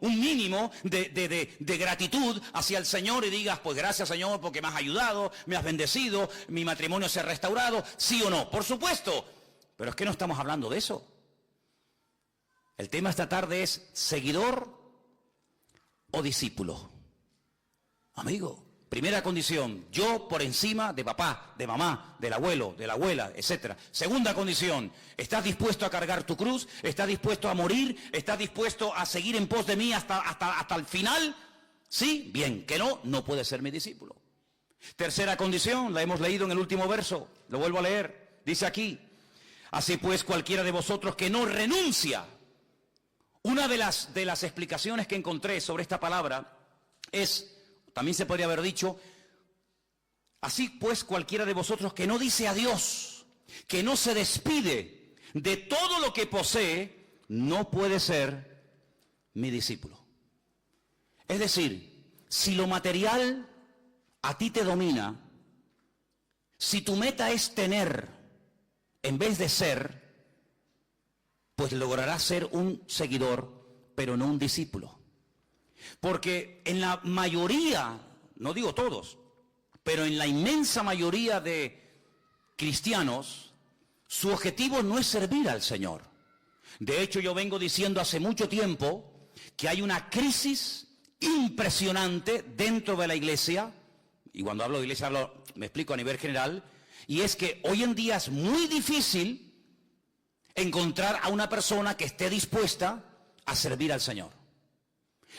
de gratitud hacia el Señor y digas: pues gracias, Señor, porque me has ayudado, me has bendecido, mi matrimonio se ha restaurado, ¿sí o no? Por supuesto, pero es que no estamos hablando de eso. El tema esta tarde es: ¿seguidor o discípulo? Amigo, primera condición, yo por encima de papá, de mamá, del abuelo, de la abuela, etc. Segunda condición, ¿estás dispuesto a cargar tu cruz? ¿Estás dispuesto a morir? ¿Estás dispuesto a seguir en pos de mí hasta el final? Sí, bien, que no, no puede ser mi discípulo. Tercera condición, la hemos leído en el último verso, lo vuelvo a leer, dice aquí: así pues cualquiera de vosotros que no renuncia. Una de las explicaciones que encontré sobre esta palabra es, también se podría haber dicho: así pues cualquiera de vosotros que no dice adiós, que no se despide de todo lo que posee, no puede ser mi discípulo. Es decir, si lo material a ti te domina, si tu meta es tener en vez de ser, pues lograrás ser un seguidor, pero no un discípulo. Porque en la mayoría, no digo todos, pero en la inmensa mayoría de cristianos, su objetivo no es servir al Señor. De hecho, yo vengo diciendo hace mucho tiempo que hay una crisis impresionante dentro de la iglesia, y cuando hablo de iglesia me explico a nivel general, y es que hoy en día es muy difícil encontrar a una persona que esté dispuesta a servir al Señor.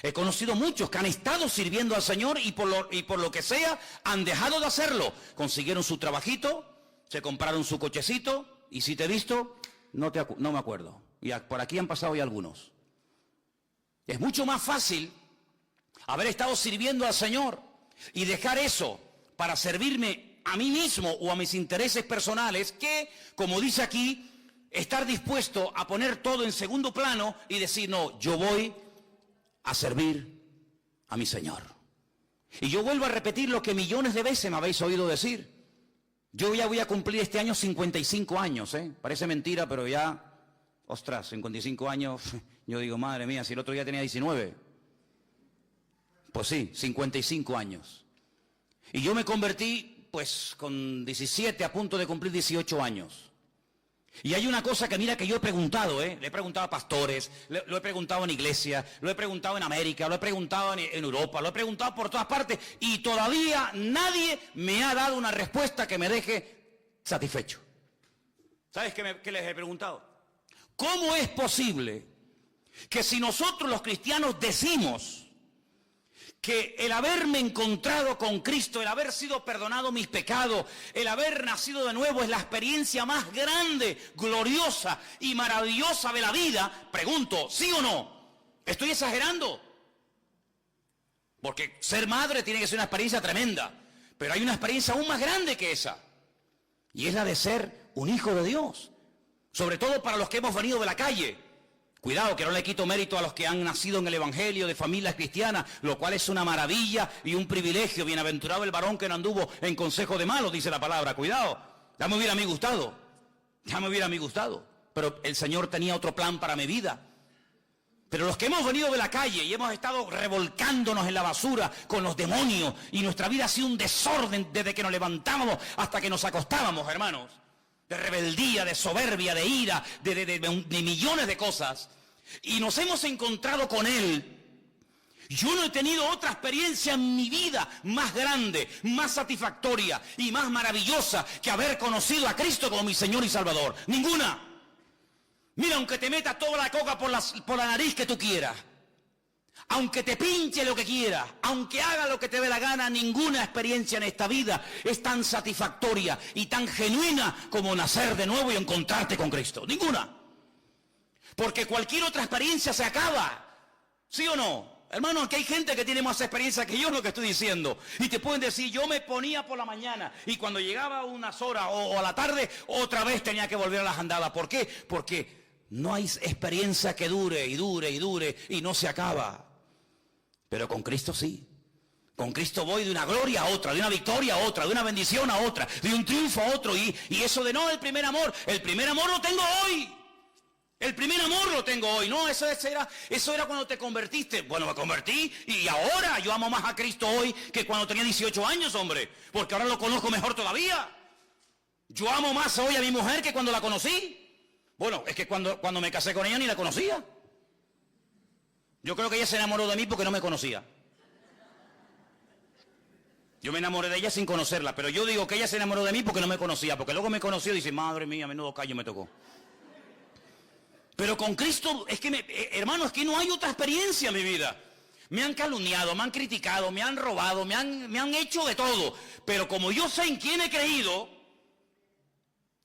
He conocido muchos que han estado sirviendo al Señor y por lo que sea han dejado de hacerlo. Consiguieron su trabajito, se compraron su cochecito y si te he visto, no me acuerdo. Y por aquí han pasado ya algunos. Es mucho más fácil haber estado sirviendo al Señor y dejar eso para servirme a mí mismo o a mis intereses personales que, como dice aquí, estar dispuesto a poner todo en segundo plano y decir, no, yo voy a servir a mi Señor. Y yo vuelvo a repetir lo que millones de veces me habéis oído decir. Yo ya voy a cumplir este año 55 años, ¿eh? Parece mentira, pero ya, ostras, 55 años, yo digo, madre mía, si el otro día tenía 19. Pues sí, 55 años. Y yo me convertí, pues, con 17, a punto de cumplir 18 años. Y hay una cosa que mira que yo he preguntado, le he preguntado a pastores, lo he preguntado en iglesia, lo he preguntado en América, lo he preguntado en Europa, lo he preguntado por todas partes y todavía nadie me ha dado una respuesta que me deje satisfecho. ¿Sabes qué les he preguntado? ¿Cómo es posible que si nosotros los cristianos decimos que el haberme encontrado con Cristo, el haber sido perdonado mis pecados, el haber nacido de nuevo es la experiencia más grande, gloriosa y maravillosa de la vida? Pregunto, ¿sí o no? ¿Estoy exagerando? Porque ser madre tiene que ser una experiencia tremenda, pero hay una experiencia aún más grande que esa, y es la de ser un hijo de Dios, sobre todo para los que hemos venido de la calle. Cuidado, que no le quito mérito a los que han nacido en el Evangelio de familias cristianas, lo cual es una maravilla y un privilegio. Bienaventurado el varón que no anduvo en consejo de malos, dice la palabra. Cuidado, ya me hubiera a mí gustado. Pero el Señor tenía otro plan para mi vida. Pero los que hemos venido de la calle y hemos estado revolcándonos en la basura con los demonios y nuestra vida ha sido un desorden desde que nos levantábamos hasta que nos acostábamos, hermanos. De rebeldía, de soberbia, de ira, de millones de cosas. Y nos hemos encontrado con Él. Yo no he tenido otra experiencia en mi vida más grande, más satisfactoria y más maravillosa que haber conocido a Cristo como mi Señor y Salvador. Ninguna. Mira, aunque te metas toda la coca por la nariz que tú quieras, aunque te pinche lo que quieras, aunque haga lo que te dé la gana, ninguna experiencia en esta vida es tan satisfactoria y tan genuina como nacer de nuevo y encontrarte con Cristo. Ninguna. Porque cualquier otra experiencia se acaba. ¿Sí o no? Hermano, aquí hay gente que tiene más experiencia que yo en lo que estoy diciendo. Y te pueden decir, yo me ponía por la mañana y cuando llegaba unas horas o a la tarde, otra vez tenía que volver a las andadas. ¿Por qué? Porque no hay experiencia que dure y dure y dure y no se acaba. Pero con Cristo sí. Con Cristo voy de una gloria a otra, de una victoria a otra, de una bendición a otra, de un triunfo a otro. Y eso de no, el primer amor lo tengo hoy. El primer amor lo tengo hoy. No, eso era cuando te convertiste. Bueno, me convertí y ahora yo amo más a Cristo hoy que cuando tenía 18 años, hombre. Porque ahora lo conozco mejor todavía. Yo amo más hoy a mi mujer que cuando la conocí. Bueno, es que cuando me casé con ella ni la conocía. Yo creo que ella se enamoró de mí porque no me conocía. Yo me enamoré de ella sin conocerla, pero yo digo que ella se enamoró de mí porque no me conocía, porque luego me conoció y dice, madre mía, menudo callo me tocó. Pero con Cristo, es que, hermano, es que no hay otra experiencia en mi vida. Me han calumniado, me han criticado, me han robado, me han hecho de todo. Pero como yo sé en quién he creído,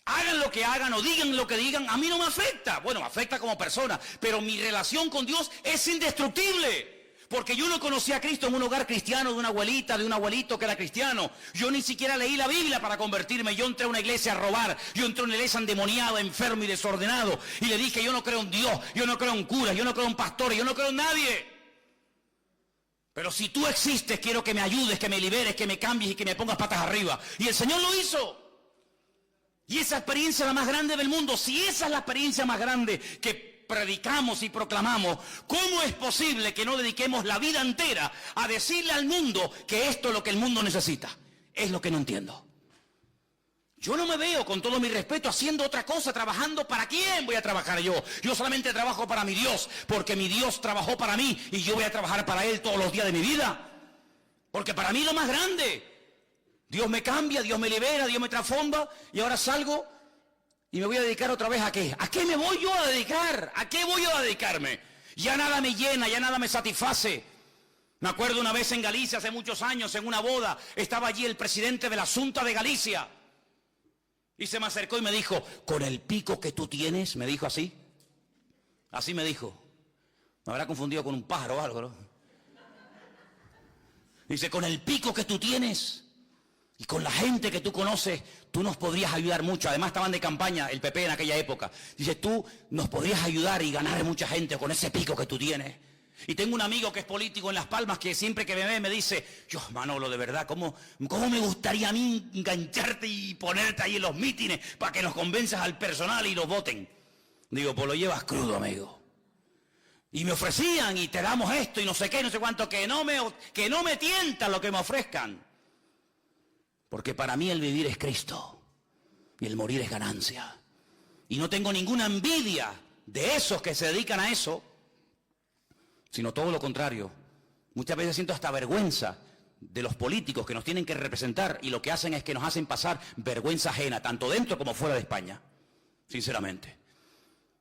hagan lo que hagan o digan lo que digan, a mí no me afecta. Bueno, me afecta como persona, pero mi relación con Dios es indestructible. Porque yo no conocí a Cristo en un hogar cristiano, de una abuelita, de un abuelito que era cristiano. Yo ni siquiera leí la Biblia para convertirme. Yo entré a una iglesia a robar. Yo entré a una iglesia endemoniado, enfermo y desordenado. Y le dije, yo no creo en Dios, yo no creo en curas, yo no creo en pastores, yo no creo en nadie. Pero si tú existes, quiero que me ayudes, que me liberes, que me cambies y que me pongas patas arriba. Y el Señor lo hizo. Y esa experiencia es la más grande del mundo. Si esa es la experiencia más grande que predicamos y proclamamos, ¿cómo es posible que no dediquemos la vida entera a decirle al mundo que esto es lo que el mundo necesita? Es lo que no entiendo. Yo no me veo, con todo mi respeto, haciendo otra cosa, trabajando. ¿Para quién voy a trabajar yo? Yo solamente trabajo para mi Dios, porque mi Dios trabajó para mí y yo voy a trabajar para Él todos los días de mi vida. Porque para mí lo más grande, Dios me cambia, Dios me libera, Dios me transforma y ahora salgo y me voy a dedicar otra vez ¿a qué? ¿A qué me voy yo a dedicar? ¿A qué voy yo a dedicarme? Ya nada me llena, ya nada me satisface. Me acuerdo una vez en Galicia, hace muchos años, en una boda, estaba allí el presidente de la Xunta de Galicia. Y se me acercó y me dijo, con el pico que tú tienes, me dijo así. Así me dijo. Me habrá confundido con un pájaro o algo, ¿no? Dice, con el pico que tú tienes y con la gente que tú conoces, tú nos podrías ayudar mucho. Además estaban de campaña el PP en aquella época. Dice, tú nos podrías ayudar y ganar mucha gente con ese pico que tú tienes. Y tengo un amigo que es político en Las Palmas que siempre que me ve me dice, yo Manolo, de verdad, ¿cómo me gustaría a mí engancharte y ponerte ahí en los mítines para que nos convenzas al personal y los voten? Digo, pues lo llevas crudo, amigo. Y me ofrecían y te damos esto y no sé qué, no sé cuánto, que no me tientan lo que me ofrezcan. Porque para mí el vivir es Cristo y el morir es ganancia. Y no tengo ninguna envidia de esos que se dedican a eso, sino todo lo contrario. Muchas veces siento hasta vergüenza de los políticos que nos tienen que representar y lo que hacen es que nos hacen pasar vergüenza ajena, tanto dentro como fuera de España, sinceramente.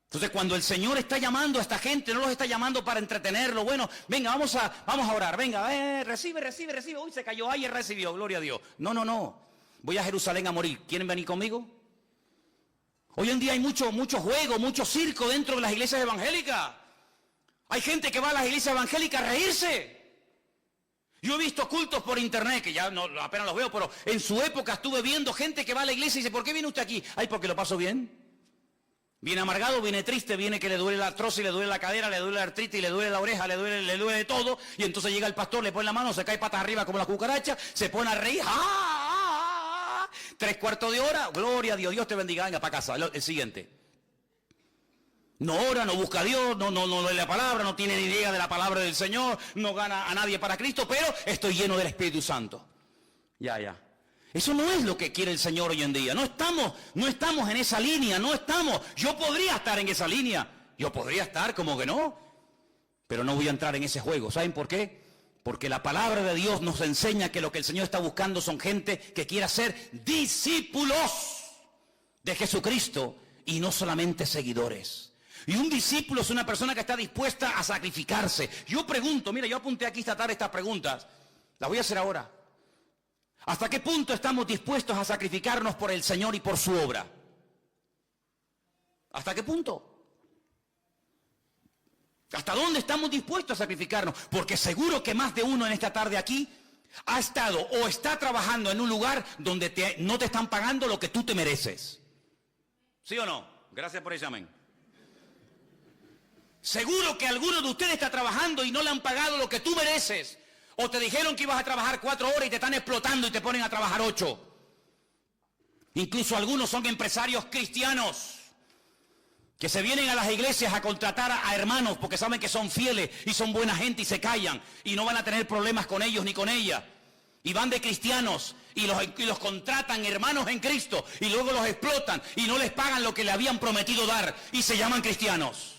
Entonces cuando el Señor está llamando a esta gente, no los está llamando para entretenerlo. Bueno, venga, vamos a orar, venga, recibe. Uy, se cayó, ayer recibió, gloria a Dios. No. Voy a Jerusalén a morir. ¿Quieren venir conmigo? Hoy en día hay mucho juego, mucho circo dentro de las iglesias evangélicas. Hay gente que va a las iglesias evangélicas a reírse. Yo he visto cultos por internet, que ya no, apenas los veo, pero en su época estuve viendo gente que va a la iglesia y dice, ¿por qué viene usted aquí? Ay, porque lo paso bien. Viene amargado, viene triste, viene que le duele la artrosis, le duele la cadera, le duele la artritis, le duele la oreja, le duele de todo. Y entonces llega el pastor, le pone la mano, se cae patas arriba como la cucaracha, se pone a reír. ¡Ah! 3/4 de hora, gloria a Dios, Dios te bendiga, venga para casa. El siguiente. No ora, no busca a Dios, no lee la palabra, no tiene ni idea de la palabra del Señor, no gana a nadie para Cristo, pero estoy lleno del Espíritu Santo. Ya. Eso no es lo que quiere el Señor hoy en día. No estamos en esa línea, no estamos. Yo podría estar en esa línea, yo podría estar, como que no, pero no voy a entrar en ese juego. ¿Saben por qué? Porque la palabra de Dios nos enseña que lo que el Señor está buscando son gente que quiera ser discípulos de Jesucristo y no solamente seguidores. Y un discípulo es una persona que está dispuesta a sacrificarse. Yo pregunto, mira, yo apunté aquí esta tarde estas preguntas, las voy a hacer ahora. ¿Hasta qué punto estamos dispuestos a sacrificarnos por el Señor y por su obra? ¿Hasta qué punto? ¿Hasta dónde estamos dispuestos a sacrificarnos? Porque seguro que más de uno en esta tarde aquí ha estado o está trabajando en un lugar donde no te están pagando lo que tú te mereces. ¿Sí o no? Gracias por ese amén. Seguro que alguno de ustedes está trabajando y no le han pagado lo que tú mereces. O te dijeron que ibas a trabajar 4 horas y te están explotando y te ponen a trabajar 8. Incluso algunos son empresarios cristianos que se vienen a las iglesias a contratar a hermanos porque saben que son fieles y son buena gente y se callan y no van a tener problemas con ellos ni con ella. Y van de cristianos y los contratan hermanos en Cristo y luego los explotan y no les pagan lo que le habían prometido dar y se llaman cristianos.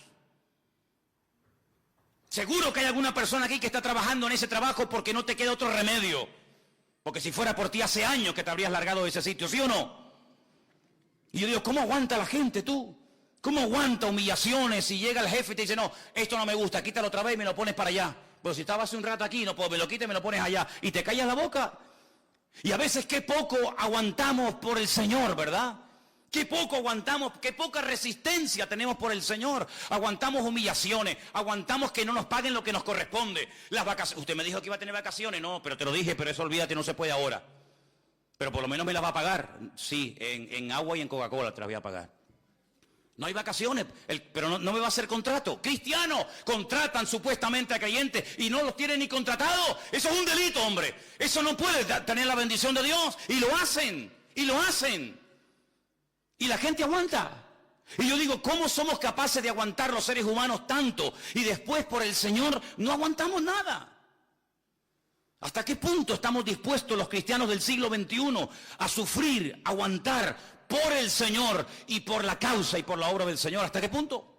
Seguro que hay alguna persona aquí que está trabajando en ese trabajo porque no te queda otro remedio. Porque si fuera por ti hace años que te habrías largado de ese sitio, ¿sí o no? Y yo digo, ¿cómo aguanta la gente tú? ¿Cómo aguanta humillaciones y llega el jefe y te dice, no, esto no me gusta, quítalo otra vez y me lo pones para allá? Pero si estaba hace un rato aquí, no puedo, me lo quites y me lo pones allá. Y te callas la boca. Y a veces qué poco aguantamos por el Señor, ¿verdad? Qué poco aguantamos, qué poca resistencia tenemos por el Señor. Aguantamos humillaciones, aguantamos que no nos paguen lo que nos corresponde. Las vacaciones, usted me dijo que iba a tener vacaciones, no, pero te lo dije, pero eso olvídate, no se puede ahora. Pero por lo menos me las va a pagar, sí, en agua y en Coca-Cola te las voy a pagar. No hay vacaciones, pero no me va a hacer contrato. Cristianos contratan supuestamente a creyentes y no los tienen ni contratados. Eso es un delito, hombre. Eso no puede tener la bendición de Dios. Y lo hacen, y lo hacen. Y la gente aguanta. Y yo digo, ¿cómo somos capaces de aguantar los seres humanos tanto? Y después por el Señor no aguantamos nada. ¿Hasta qué punto estamos dispuestos los cristianos del siglo XXI a sufrir, aguantar por el Señor y por la causa y por la obra del Señor? ¿Hasta qué punto?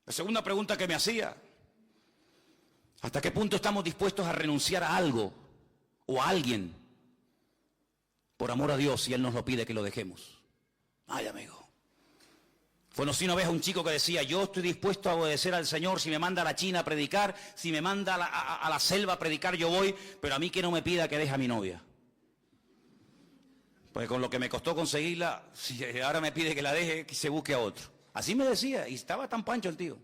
La segunda pregunta que me hacía, ¿hasta qué punto estamos dispuestos a renunciar a algo o a alguien por amor a Dios si Él nos lo pide que lo dejemos? Ay, amigo. Conocí una vez a un chico que decía, yo estoy dispuesto a obedecer al Señor si me manda a la China a predicar, si me manda a la selva a predicar yo voy, pero a mí que no me pida que deje a mi novia. Porque con lo que me costó conseguirla, si ahora me pide que la deje, que se busque a otro. Así me decía, y estaba tan pancho el tío.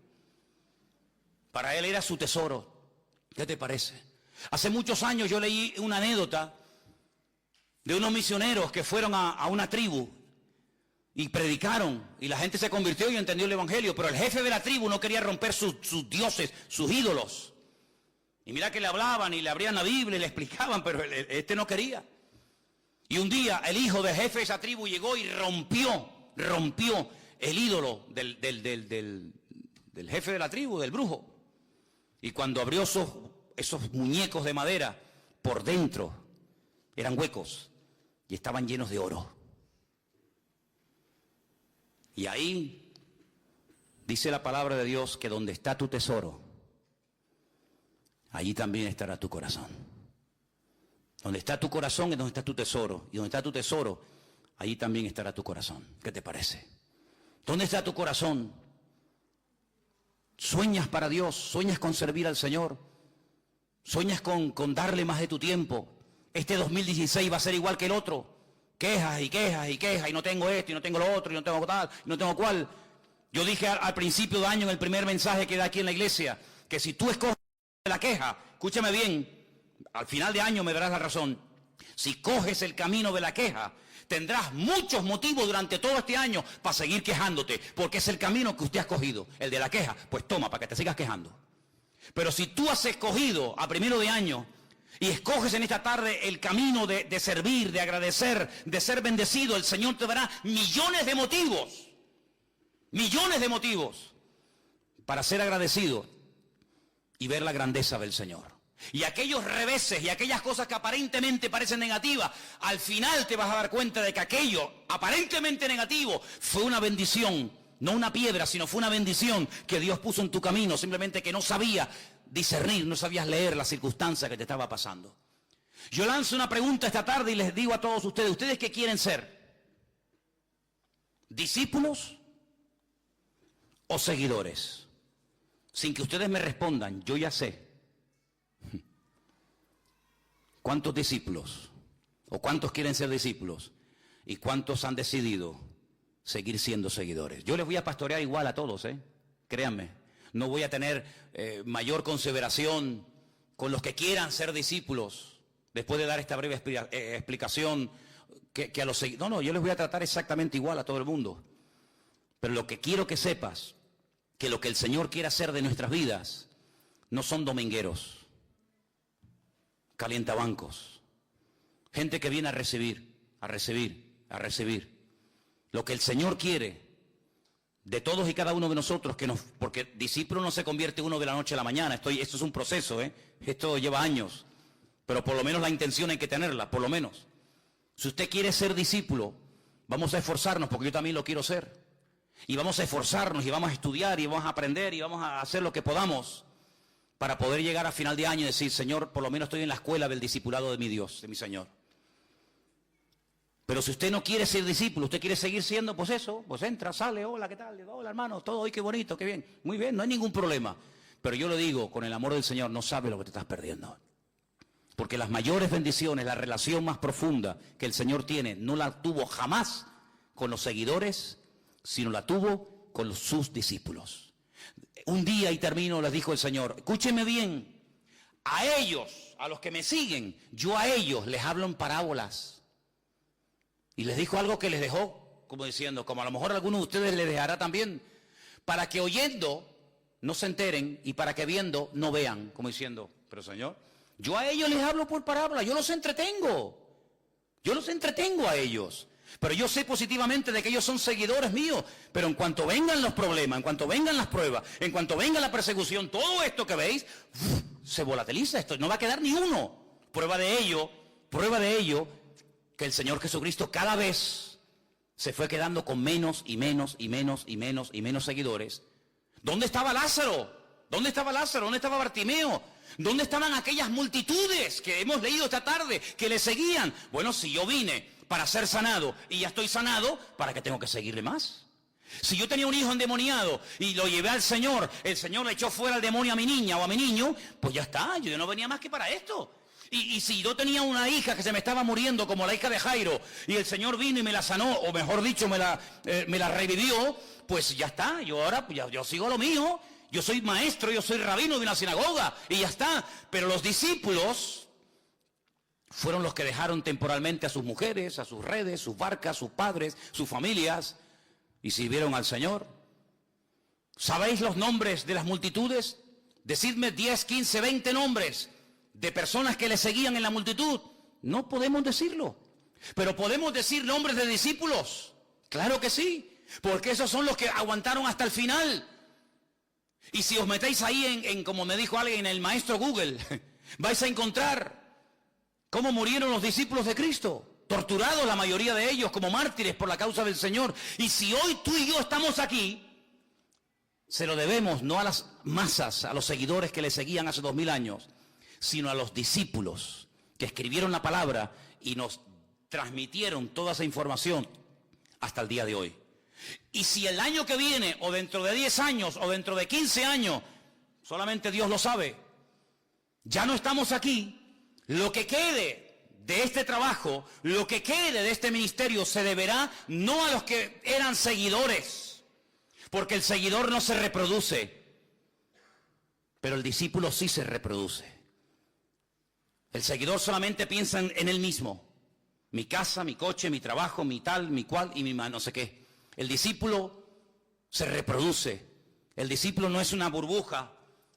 Para él era su tesoro. ¿Qué te parece? Hace muchos años yo leí una anécdota de unos misioneros que fueron a una tribu y predicaron, y la gente se convirtió y entendió el evangelio, pero el jefe de la tribu no quería romper sus dioses, sus ídolos. Y mira que le hablaban y le abrían la Biblia y le explicaban, pero este no quería. Y un día el hijo del jefe de esa tribu llegó y rompió el ídolo del jefe de la tribu, del brujo. Y cuando abrió esos muñecos de madera, por dentro eran huecos y estaban llenos de oro. Y ahí dice la palabra de Dios que donde está tu tesoro, allí también estará tu corazón. Donde está tu corazón es donde está tu tesoro. Y donde está tu tesoro, allí también estará tu corazón. ¿Qué te parece? ¿Dónde está tu corazón? ¿Sueñas para Dios? ¿Sueñas con servir al Señor? ¿Sueñas con darle más de tu tiempo? Este 2016 va a ser igual que el otro. Quejas y quejas y quejas, y no tengo esto, y no tengo lo otro, y no tengo tal, y no tengo cual. Yo dije al principio de año, en el primer mensaje que da aquí en la iglesia, que si tú escoges la queja, escúchame bien, al final de año me darás la razón. Si coges el camino de la queja, tendrás muchos motivos durante todo este año para seguir quejándote, porque es el camino que usted ha escogido, el de la queja. Pues toma, para que te sigas quejando. Pero si tú has escogido a primero de año y escoges en esta tarde el camino de servir, de agradecer, de ser bendecido, el Señor te dará millones de motivos para ser agradecido y ver la grandeza del Señor. Y aquellos reveses y aquellas cosas que aparentemente parecen negativas, al final te vas a dar cuenta de que aquello aparentemente negativo fue una bendición, no una piedra, sino fue una bendición que Dios puso en tu camino, simplemente que no sabías discernir, no sabías leer la circunstancia que te estaba pasando. Yo lanzo una pregunta esta tarde y les digo a todos ustedes, ¿ustedes qué quieren ser? ¿Discípulos o seguidores? Sin que ustedes me respondan, yo ya sé. ¿Cuántos discípulos o cuántos quieren ser discípulos y cuántos han decidido seguir siendo seguidores? Yo les voy a pastorear igual a todos, créanme. No voy a tener mayor consideración con los que quieran ser discípulos después de dar esta breve explicación que a los seguidores. No, yo les voy a tratar exactamente igual a todo el mundo. Pero lo que quiero que sepas, que lo que el Señor quiere hacer de nuestras vidas no son domingueros, calientabancos, gente que viene a recibir. Lo que el Señor quiere de todos y cada uno de nosotros, porque discípulo no se convierte uno de la noche a la mañana, esto es un proceso, esto lleva años, pero por lo menos la intención hay que tenerla, por lo menos. Si usted quiere ser discípulo, vamos a esforzarnos, porque yo también lo quiero ser, y vamos a esforzarnos, y vamos a estudiar, y vamos a aprender, y vamos a hacer lo que podamos, para poder llegar a final de año y decir, Señor, por lo menos estoy en la escuela del discipulado de mi Dios, de mi Señor. Pero si usted no quiere ser discípulo, usted quiere seguir siendo, pues eso, pues entra, sale, hola, ¿qué tal? Hola, hermano, todo, hoy qué bonito, qué bien. Muy bien, no hay ningún problema. Pero yo lo digo, con el amor del Señor, no sabe lo que te estás perdiendo. Porque las mayores bendiciones, la relación más profunda que el Señor tiene, no la tuvo jamás con los seguidores, sino la tuvo con sus discípulos. Un día, y termino, les dijo el Señor, escúchenme bien, a ellos, a los que me siguen, yo a ellos les hablo en parábolas. Y les dijo algo que les dejó, como diciendo, como a lo mejor a algunos de ustedes les dejará también, para que oyendo no se enteren y para que viendo no vean, como diciendo, pero Señor, yo a ellos les hablo por parábola, yo los entretengo a ellos, pero yo sé positivamente de que ellos son seguidores míos, pero en cuanto vengan los problemas, en cuanto vengan las pruebas, en cuanto venga la persecución, todo esto que veis, se volatiliza esto, no va a quedar ni uno. Prueba de ello, que el Señor Jesucristo cada vez se fue quedando con menos y menos y menos y menos y menos seguidores. ¿Dónde estaba Lázaro? ¿Dónde estaba Lázaro? ¿Dónde estaba Bartimeo? ¿Dónde estaban aquellas multitudes que hemos leído esta tarde, que le seguían? Bueno, si yo vine para ser sanado y ya estoy sanado, ¿para qué tengo que seguirle más? Si yo tenía un hijo endemoniado y lo llevé al Señor, el Señor le echó fuera al demonio a mi niña o a mi niño, pues ya está, yo no venía más que para esto. Y si yo tenía una hija que se me estaba muriendo, como la hija de Jairo, y el Señor vino y me la sanó, o mejor dicho, me la revivió, pues ya está, yo ahora yo sigo lo mío, yo soy maestro, yo soy rabino de una sinagoga, y ya está. Pero los discípulos fueron los que dejaron temporalmente a sus mujeres, a sus redes, sus barcas, sus padres, sus familias, y sirvieron al Señor. ¿Sabéis los nombres de las multitudes? Decidme 10, 15, 20 nombres de personas que le seguían en la multitud. No podemos decirlo, pero podemos decir nombres de discípulos. Claro que sí, porque esos son los que aguantaron hasta el final. Y si os metéis ahí en como me dijo alguien, en el maestro Google, vais a encontrar cómo murieron los discípulos de Cristo, torturados la mayoría de ellos como mártires por la causa del Señor. Y si hoy tú y yo estamos aquí, se lo debemos no a las masas, a los seguidores que le seguían hace 2000 años, sino a los discípulos que escribieron la palabra y nos transmitieron toda esa información hasta el día de hoy. Y si el año que viene, o dentro de 10 años, o dentro de 15 años, solamente Dios lo sabe, ya no estamos aquí, lo que quede de este trabajo, lo que quede de este ministerio, se deberá no a los que eran seguidores, porque el seguidor no se reproduce, pero el discípulo sí se reproduce. El seguidor solamente piensa en él mismo. Mi casa, mi coche, mi trabajo, mi tal, mi cual y mi no sé qué. El discípulo se reproduce. El discípulo no es una burbuja,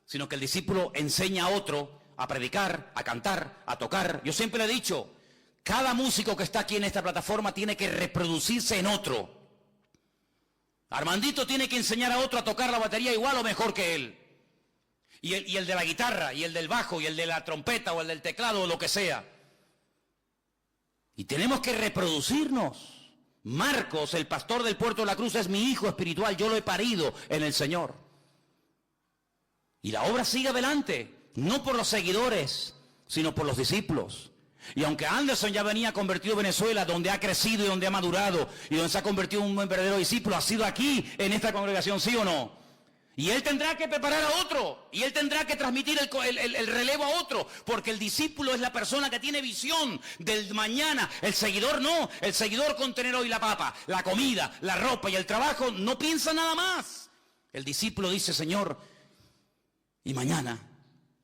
sino que el discípulo enseña a otro a predicar, a cantar, a tocar. Yo siempre le he dicho, cada músico que está aquí en esta plataforma tiene que reproducirse en otro. Armandito tiene que enseñar a otro a tocar la batería igual o mejor que él. Y el de la guitarra, y el del bajo, y el de la trompeta, o el del teclado, o lo que sea. Y tenemos que reproducirnos. Marcos, el pastor del Puerto de la Cruz, es mi hijo espiritual, yo lo he parido en el Señor. Y la obra sigue adelante, no por los seguidores, sino por los discípulos. Y aunque Anderson ya venía convertido a Venezuela, donde ha crecido y donde ha madurado, y donde se ha convertido en un verdadero discípulo, ha sido aquí, en esta congregación, ¿sí o no? Y él tendrá que preparar a otro, y él tendrá que transmitir el relevo a otro, porque el discípulo es la persona que tiene visión del mañana. El seguidor no, el seguidor con tener hoy la papa, la comida, la ropa y el trabajo, no piensa nada más. El discípulo dice, Señor, y mañana,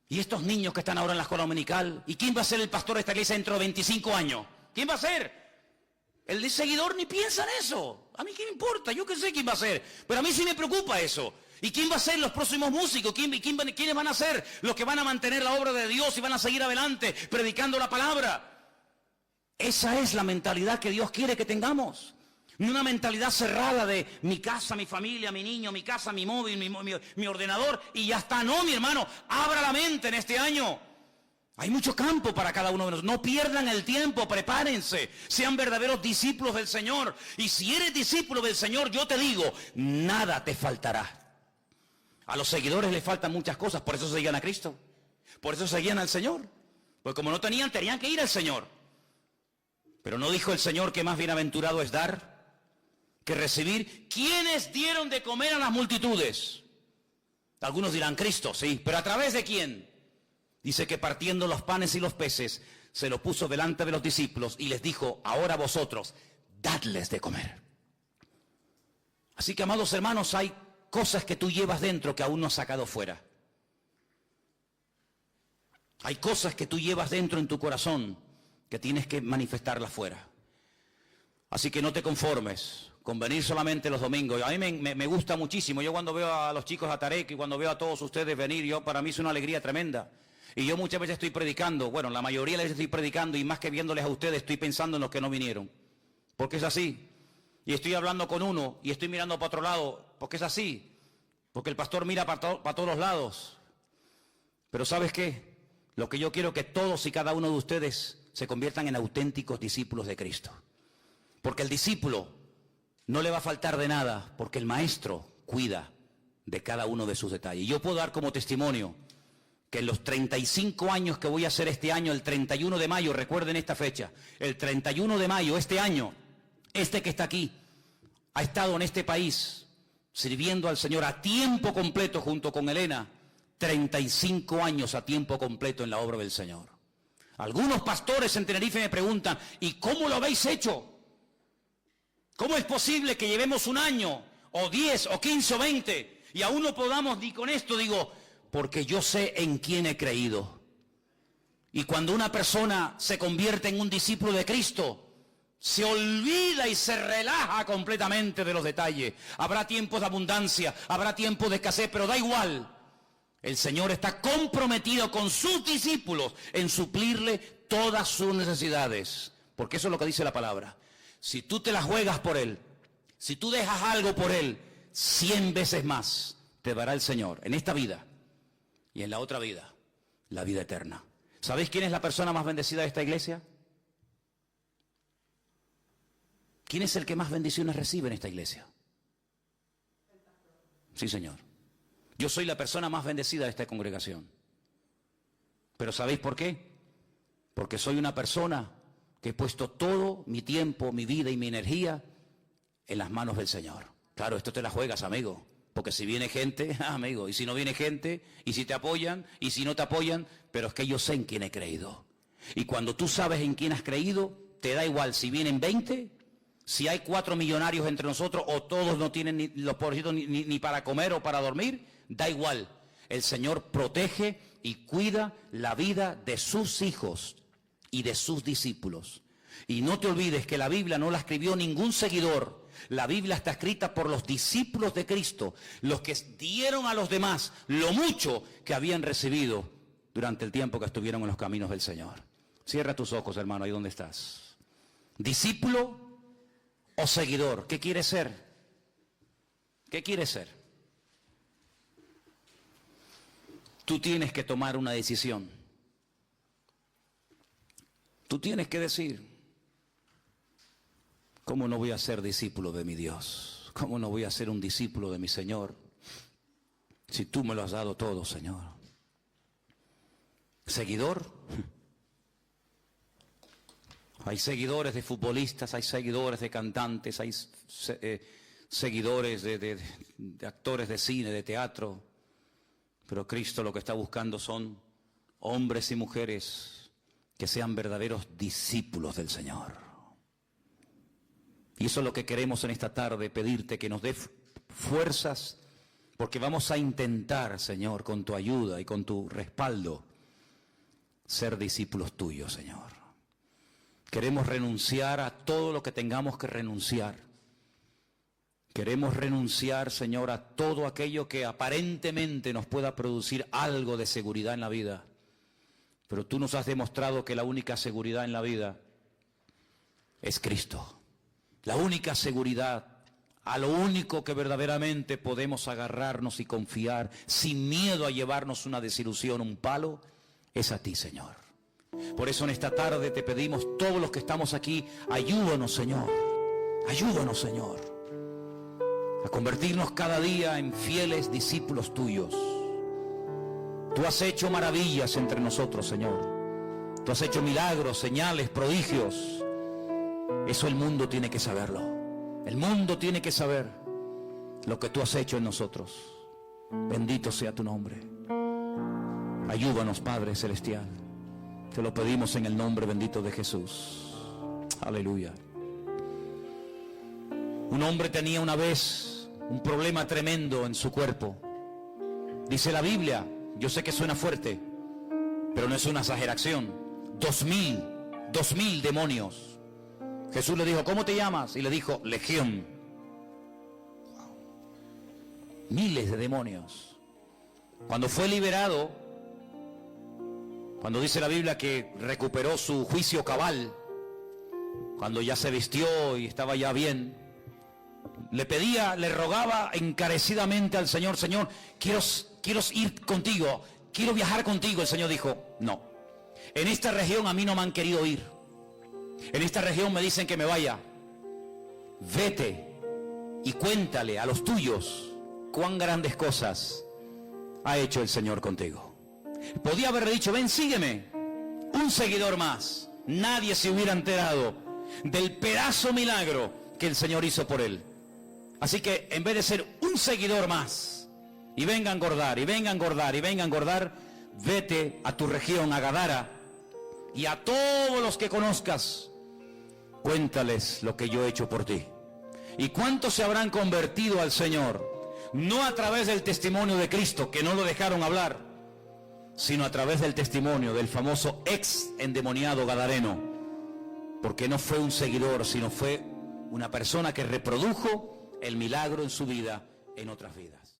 y estos niños que están ahora en la escuela dominical, ¿y quién va a ser el pastor de esta iglesia dentro de 25 años? ¿Quién va a ser? El seguidor ni piensa en eso. A mí qué me importa, yo qué sé quién va a ser, pero a mí sí me preocupa eso. ¿Y quién va a ser los próximos músicos? ¿Quiénes van a ser los que van a mantener la obra de Dios y van a seguir adelante predicando la palabra? Esa es la mentalidad que Dios quiere que tengamos. No una mentalidad cerrada de mi casa, mi familia, mi niño, mi casa, mi móvil, mi ordenador y ya está. No, mi hermano, abra la mente en este año. Hay mucho campo para cada uno de nosotros. No pierdan el tiempo, prepárense. Sean verdaderos discípulos del Señor. Y si eres discípulo del Señor, yo te digo, nada te faltará. A los seguidores les faltan muchas cosas, por eso seguían a Cristo. Por eso seguían al Señor. Pues como no tenían que ir al Señor. Pero no dijo el Señor que más bienaventurado es dar que recibir. ¿Quiénes dieron de comer a las multitudes? Algunos dirán Cristo, sí, pero ¿a través de quién? Dice que partiendo los panes y los peces, se lo puso delante de los discípulos y les dijo, ahora vosotros, dadles de comer. Así que, amados hermanos, hay cosas que tú llevas dentro que aún no has sacado fuera. Hay cosas que tú llevas dentro en tu corazón que tienes que manifestarlas fuera. Así que no te conformes con venir solamente los domingos. A mí me gusta muchísimo. Yo cuando veo a los chicos, a Tarek, y cuando veo a todos ustedes venir, para mí es una alegría tremenda. Y yo muchas veces estoy predicando, bueno, la mayoría de las veces estoy predicando, y más que viéndoles a ustedes, estoy pensando en los que no vinieron. Porque es así. Y estoy hablando con uno y estoy mirando para otro lado, porque es así. Porque el pastor mira para todos los lados. Pero ¿sabes qué? Lo que yo quiero es que todos y cada uno de ustedes se conviertan en auténticos discípulos de Cristo. Porque el discípulo no le va a faltar de nada, porque el maestro cuida de cada uno de sus detalles. Y yo puedo dar como testimonio que en los 35 años que voy a hacer este año, el 31 de mayo, recuerden esta fecha, el 31 de mayo, este año, este que está aquí, ha estado en este país sirviendo al Señor a tiempo completo junto con Elena, 35 años a tiempo completo en la obra del Señor. Algunos pastores en Tenerife me preguntan, ¿y cómo lo habéis hecho? ¿Cómo es posible que llevemos un año, o 10, o 15, o 20, y aún no podamos ni con esto? Digo, porque yo sé en quién he creído. Y cuando una persona se convierte en un discípulo de Cristo, se olvida y se relaja completamente de los detalles. Habrá tiempos de abundancia, habrá tiempos de escasez, pero da igual. El Señor está comprometido con sus discípulos en suplirle todas sus necesidades. Porque eso es lo que dice la palabra. Si tú te las juegas por Él, si tú dejas algo por Él, 100 veces más te dará el Señor en esta vida y en la otra vida, la vida eterna. ¿Sabéis quién es la persona más bendecida de esta iglesia? ¿Quién es el que más bendiciones recibe en esta iglesia? Sí, Señor. Yo soy la persona más bendecida de esta congregación. ¿Pero sabéis por qué? Porque soy una persona que he puesto todo mi tiempo, mi vida y mi energía en las manos del Señor. Claro, esto te la juegas, amigo. Porque si viene gente, amigo, y si no viene gente, y si te apoyan, y si no te apoyan, pero es que yo sé en quién he creído. Y cuando tú sabes en quién has creído, te da igual si vienen 20, si hay 4 millonarios entre nosotros, o todos no tienen ni los pobrecitos ni para comer o para dormir, da igual. El Señor protege y cuida la vida de sus hijos y de sus discípulos. Y no te olvides que la Biblia no la escribió ningún seguidor. La Biblia está escrita por los discípulos de Cristo, los que dieron a los demás lo mucho que habían recibido durante el tiempo que estuvieron en los caminos del Señor. Cierra tus ojos, hermano, ahí donde estás. ¿Discípulo o seguidor? ¿Qué quieres ser? ¿Qué quieres ser? Tú tienes que tomar una decisión. Tú tienes que decir, ¿cómo no voy a ser discípulo de mi Dios? ¿Cómo no voy a ser un discípulo de mi Señor? Si tú me lo has dado todo, Señor. ¿Seguidor? Hay seguidores de futbolistas, hay seguidores de cantantes, hay seguidores de actores de cine, de teatro. Pero Cristo lo que está buscando son hombres y mujeres que sean verdaderos discípulos del Señor. Y eso es lo que queremos en esta tarde, pedirte que nos dé fuerzas, porque vamos a intentar, Señor, con tu ayuda y con tu respaldo, ser discípulos tuyos, Señor. Queremos renunciar a todo lo que tengamos que renunciar. Queremos renunciar, Señor, a todo aquello que aparentemente nos pueda producir algo de seguridad en la vida. Pero tú nos has demostrado que la única seguridad en la vida es Cristo. La única seguridad, a lo único que verdaderamente podemos agarrarnos y confiar sin miedo a llevarnos una desilusión, un palo, es a ti, Señor. Por eso en esta tarde te pedimos, todos los que estamos aquí, ayúdanos, Señor. Ayúdanos, Señor, a convertirnos cada día en fieles discípulos tuyos. Tú has hecho maravillas entre nosotros, Señor. Tú has hecho milagros, señales, prodigios. Eso el mundo tiene que saberlo. El mundo tiene que saber lo que tú has hecho en nosotros. Bendito sea tu nombre. Ayúdanos, Padre Celestial. Te lo pedimos en el nombre bendito de Jesús. Aleluya. Un hombre tenía una vez un problema tremendo en su cuerpo. Dice la Biblia, yo sé que suena fuerte, pero no es una exageración, 2000 demonios. Jesús le dijo, ¿cómo te llamas? Y le dijo, Legión. Miles de demonios. Cuando fue liberado, cuando dice la Biblia que recuperó su juicio cabal, cuando ya se vistió y estaba ya bien, le rogaba encarecidamente al Señor, Señor, quiero ir contigo, quiero viajar contigo. El Señor dijo, no, en esta región a mí no me han querido ir. En esta región me dicen que me vaya. Vete y cuéntale a los tuyos cuán grandes cosas ha hecho el Señor contigo. Podía haberle dicho, ven, sígueme. Un seguidor más. Nadie se hubiera enterado del pedazo milagro que el Señor hizo por él. Así que en vez de ser un seguidor más, y venga a engordar, y venga a engordar, y venga a engordar, vete a tu región, a Gadara, y a todos los que conozcas, cuéntales lo que yo he hecho por ti. ¿Y cuántos se habrán convertido al Señor? No a través del testimonio de Cristo, que no lo dejaron hablar, sino a través del testimonio del famoso ex endemoniado gadareno, porque no fue un seguidor, sino fue una persona que reprodujo el milagro en su vida, en otras vidas.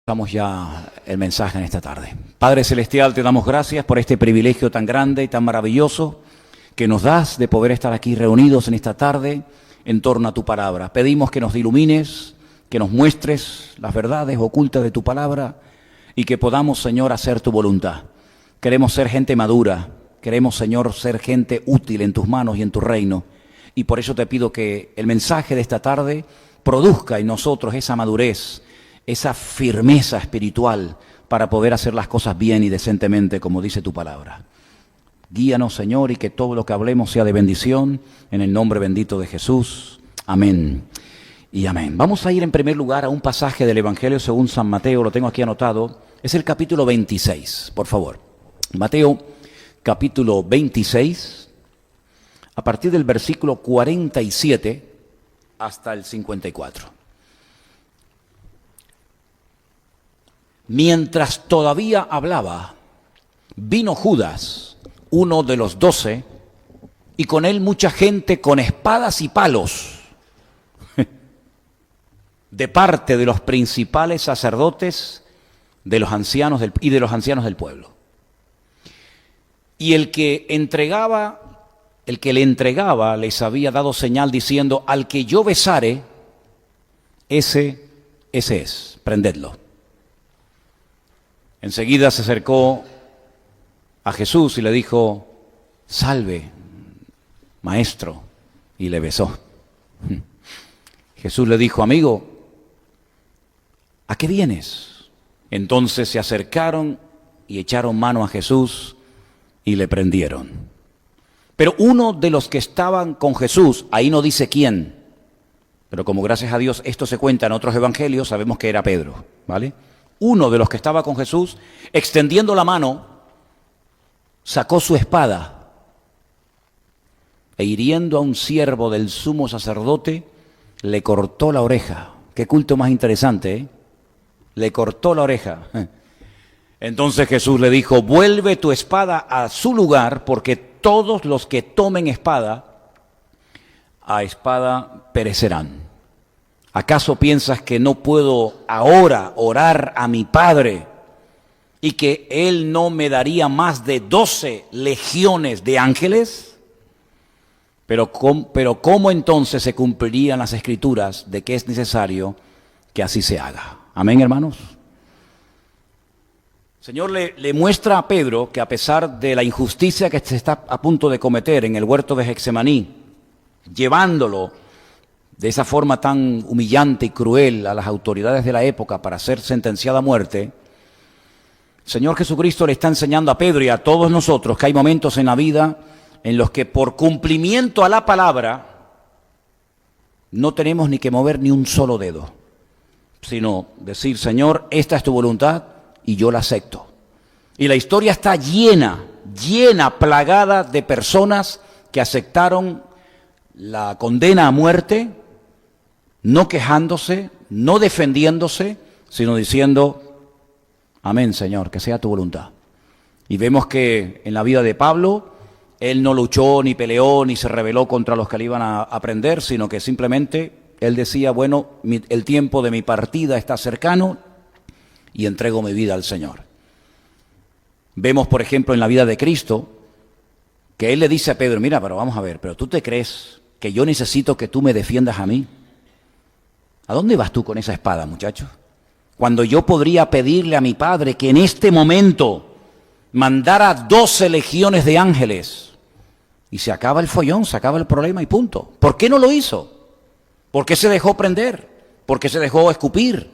Damos ya el mensaje en esta tarde. Padre Celestial, te damos gracias por este privilegio tan grande y tan maravilloso que nos das de poder estar aquí reunidos en esta tarde en torno a tu palabra. Pedimos que nos ilumines, que nos muestres las verdades ocultas de tu palabra y que podamos, Señor, hacer tu voluntad. Queremos ser gente madura, queremos, Señor, ser gente útil en tus manos y en tu reino. Y por eso te pido que el mensaje de esta tarde produzca en nosotros esa madurez, esa firmeza espiritual para poder hacer las cosas bien y decentemente, como dice tu palabra. Guíanos, Señor, y que todo lo que hablemos sea de bendición, en el nombre bendito de Jesús. Amén y amén. Vamos a ir en primer lugar a un pasaje del Evangelio según San Mateo, lo tengo aquí anotado, es el capítulo 26, por favor. Mateo, capítulo 26, a partir del versículo 47 hasta el 54. Mientras todavía hablaba, vino Judas, uno de los 12, y con él mucha gente con espadas y palos, de parte de los principales sacerdotes de los ancianos y de los ancianos del pueblo. Y el que le entregaba les había dado señal diciendo, al que yo besare, ese es, prendedlo. Enseguida se acercó a Jesús y le dijo, salve, maestro, y le besó. Jesús le dijo, amigo, ¿a qué vienes? Entonces se acercaron y echaron mano a Jesús y le prendieron. Pero uno de los que estaban con Jesús, ahí no dice quién, pero como gracias a Dios esto se cuenta en otros evangelios, sabemos que era Pedro, ¿vale? Uno de los que estaba con Jesús, extendiendo la mano, sacó su espada e hiriendo a un siervo del sumo sacerdote, le cortó la oreja. Qué culto más interesante, ¿eh? Le cortó la oreja. Entonces Jesús le dijo, vuelve tu espada a su lugar, porque todos los que tomen espada, a espada perecerán. ¿Acaso piensas que no puedo ahora orar a mi Padre y que Él no me daría más de 12 legiones de ángeles? Pero ¿cómo entonces se cumplirían las Escrituras de que es necesario que así se haga? Amén, hermanos. El Señor le muestra a Pedro que a pesar de la injusticia que se está a punto de cometer en el huerto de Getsemaní, llevándolo de esa forma tan humillante y cruel a las autoridades de la época para ser sentenciado a muerte, el Señor Jesucristo le está enseñando a Pedro y a todos nosotros que hay momentos en la vida en los que por cumplimiento a la palabra no tenemos ni que mover ni un solo dedo, sino decir, Señor, esta es tu voluntad y yo la acepto. Y la historia está llena, plagada de personas que aceptaron la condena a muerte, no quejándose, no defendiéndose, sino diciendo, amén, Señor, que sea tu voluntad. Y vemos que en la vida de Pablo, él no luchó, ni peleó, ni se rebeló contra los que le iban a prender, sino que simplemente él decía, bueno, el tiempo de mi partida está cercano y entrego mi vida al Señor. Vemos, por ejemplo, en la vida de Cristo, que él le dice a Pedro, mira, pero vamos a ver, pero tú te crees que yo necesito que tú me defiendas a mí. ¿A dónde vas tú con esa espada, muchacho? Cuando yo podría pedirle a mi Padre que en este momento mandara 12 legiones de ángeles y se acaba el follón, se acaba el problema y punto. ¿Por qué no lo hizo? ¿Por qué se dejó prender? ¿Por qué se dejó escupir?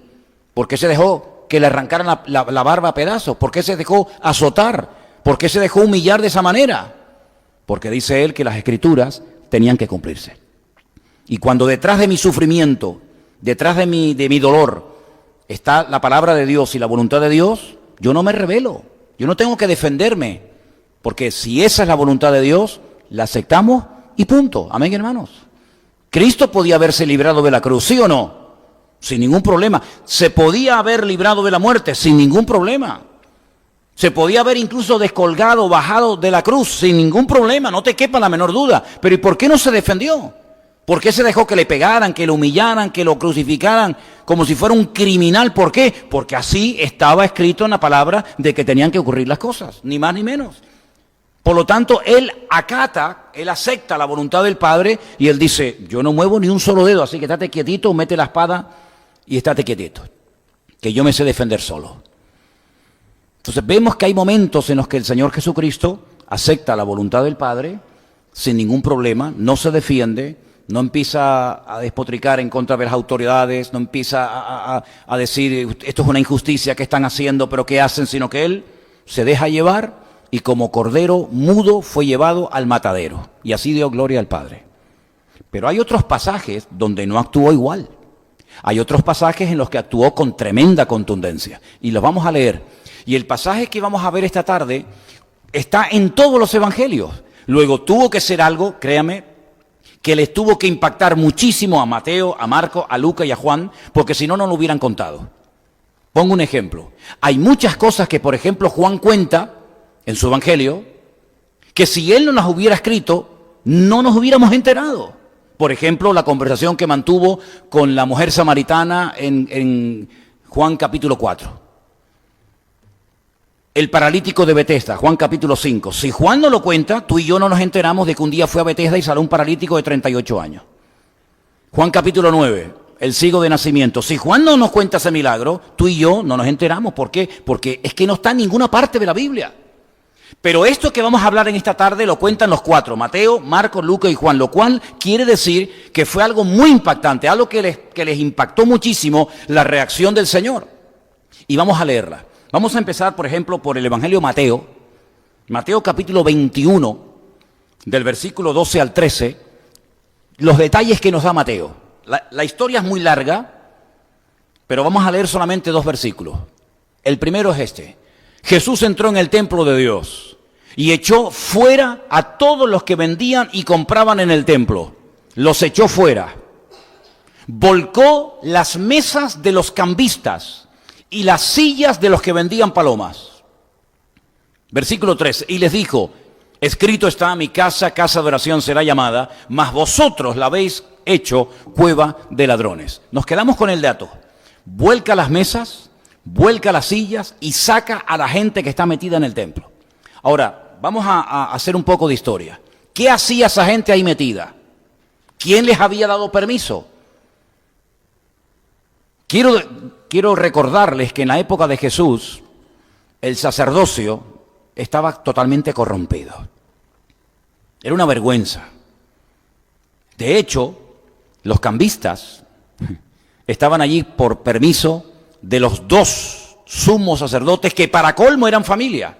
¿Por qué se dejó que le arrancaran la barba a pedazos? ¿Por qué se dejó azotar? ¿Por qué se dejó humillar de esa manera? Porque dice él que las Escrituras tenían que cumplirse. Y cuando detrás de mi sufrimiento, detrás de mi dolor, está la palabra de Dios y la voluntad de Dios, yo no me rebelo, yo no tengo que defenderme, porque si esa es la voluntad de Dios, la aceptamos y punto. Amén, hermanos. Cristo podía haberse librado de la cruz, ¿sí o no? Sin ningún problema. Se podía haber librado de la muerte, sin ningún problema. Se podía haber incluso descolgado, bajado de la cruz, sin ningún problema, no te quepa la menor duda. Pero ¿y por qué no se defendió? ¿Por qué se dejó que le pegaran, que lo humillaran, que lo crucificaran como si fuera un criminal? ¿Por qué? Porque así estaba escrito en la palabra de que tenían que ocurrir las cosas, ni más ni menos. Por lo tanto, él acata, él acepta la voluntad del Padre y él dice, yo no muevo ni un solo dedo, así que estate quietito, mete la espada y estate quietito, que yo me sé defender solo. Entonces vemos que hay momentos en los que el Señor Jesucristo acepta la voluntad del Padre sin ningún problema, no se defiende, no empieza a despotricar en contra de las autoridades, no empieza a decir esto es una injusticia que están haciendo, pero ¿qué hacen? Sino que él se deja llevar y como cordero mudo fue llevado al matadero y así dio gloria al Padre. Pero hay otros pasajes donde no actuó igual. Hay otros pasajes en los que actuó con tremenda contundencia y los vamos a leer. Y el pasaje que vamos a ver esta tarde está en todos los evangelios. Luego tuvo que ser algo, créame, que les tuvo que impactar muchísimo a Mateo, a Marcos, a Lucas y a Juan, porque si no, no lo hubieran contado. Pongo un ejemplo. Hay muchas cosas que, por ejemplo, Juan cuenta en su evangelio, que si él no las hubiera escrito, no nos hubiéramos enterado. Por ejemplo, la conversación que mantuvo con la mujer samaritana en Juan capítulo 4. El paralítico de Betesda, Juan capítulo 5. Si Juan no lo cuenta, tú y yo no nos enteramos de que un día fue a Betesda y salió un paralítico de 38 años. Juan capítulo 9, el ciego de nacimiento. Si Juan no nos cuenta ese milagro, tú y yo no nos enteramos. ¿Por qué? Porque es que no está en ninguna parte de la Biblia. Pero esto que vamos a hablar en esta tarde lo cuentan los cuatro, Mateo, Marcos, Lucas y Juan, lo cual quiere decir que fue algo muy impactante, algo que les impactó muchísimo la reacción del Señor. Y vamos a leerla. Vamos a empezar, por ejemplo, por el Evangelio Mateo, Mateo capítulo 21, del versículo 12 al 13, los detalles que nos da Mateo. La historia es muy larga, pero vamos a leer solamente 2 versículos. El primero es este. Jesús entró en el templo de Dios y echó fuera a todos los que vendían y compraban en el templo. Los echó fuera. Volcó las mesas de los cambistas y las sillas de los que vendían palomas. Versículo 3, y les dijo, escrito está, mi casa, casa de oración será llamada, mas vosotros la habéis hecho cueva de ladrones. Nos quedamos con el dato. Vuelca las mesas, vuelca las sillas y saca a la gente que está metida en el templo. Ahora, vamos a hacer un poco de historia. ¿Qué hacía esa gente ahí metida? ¿Quién les había dado permiso? Quiero recordarles que en la época de Jesús, el sacerdocio estaba totalmente corrompido. Era una vergüenza. De hecho, los cambistas estaban allí por permiso de los 2 sumos sacerdotes que para colmo eran familia.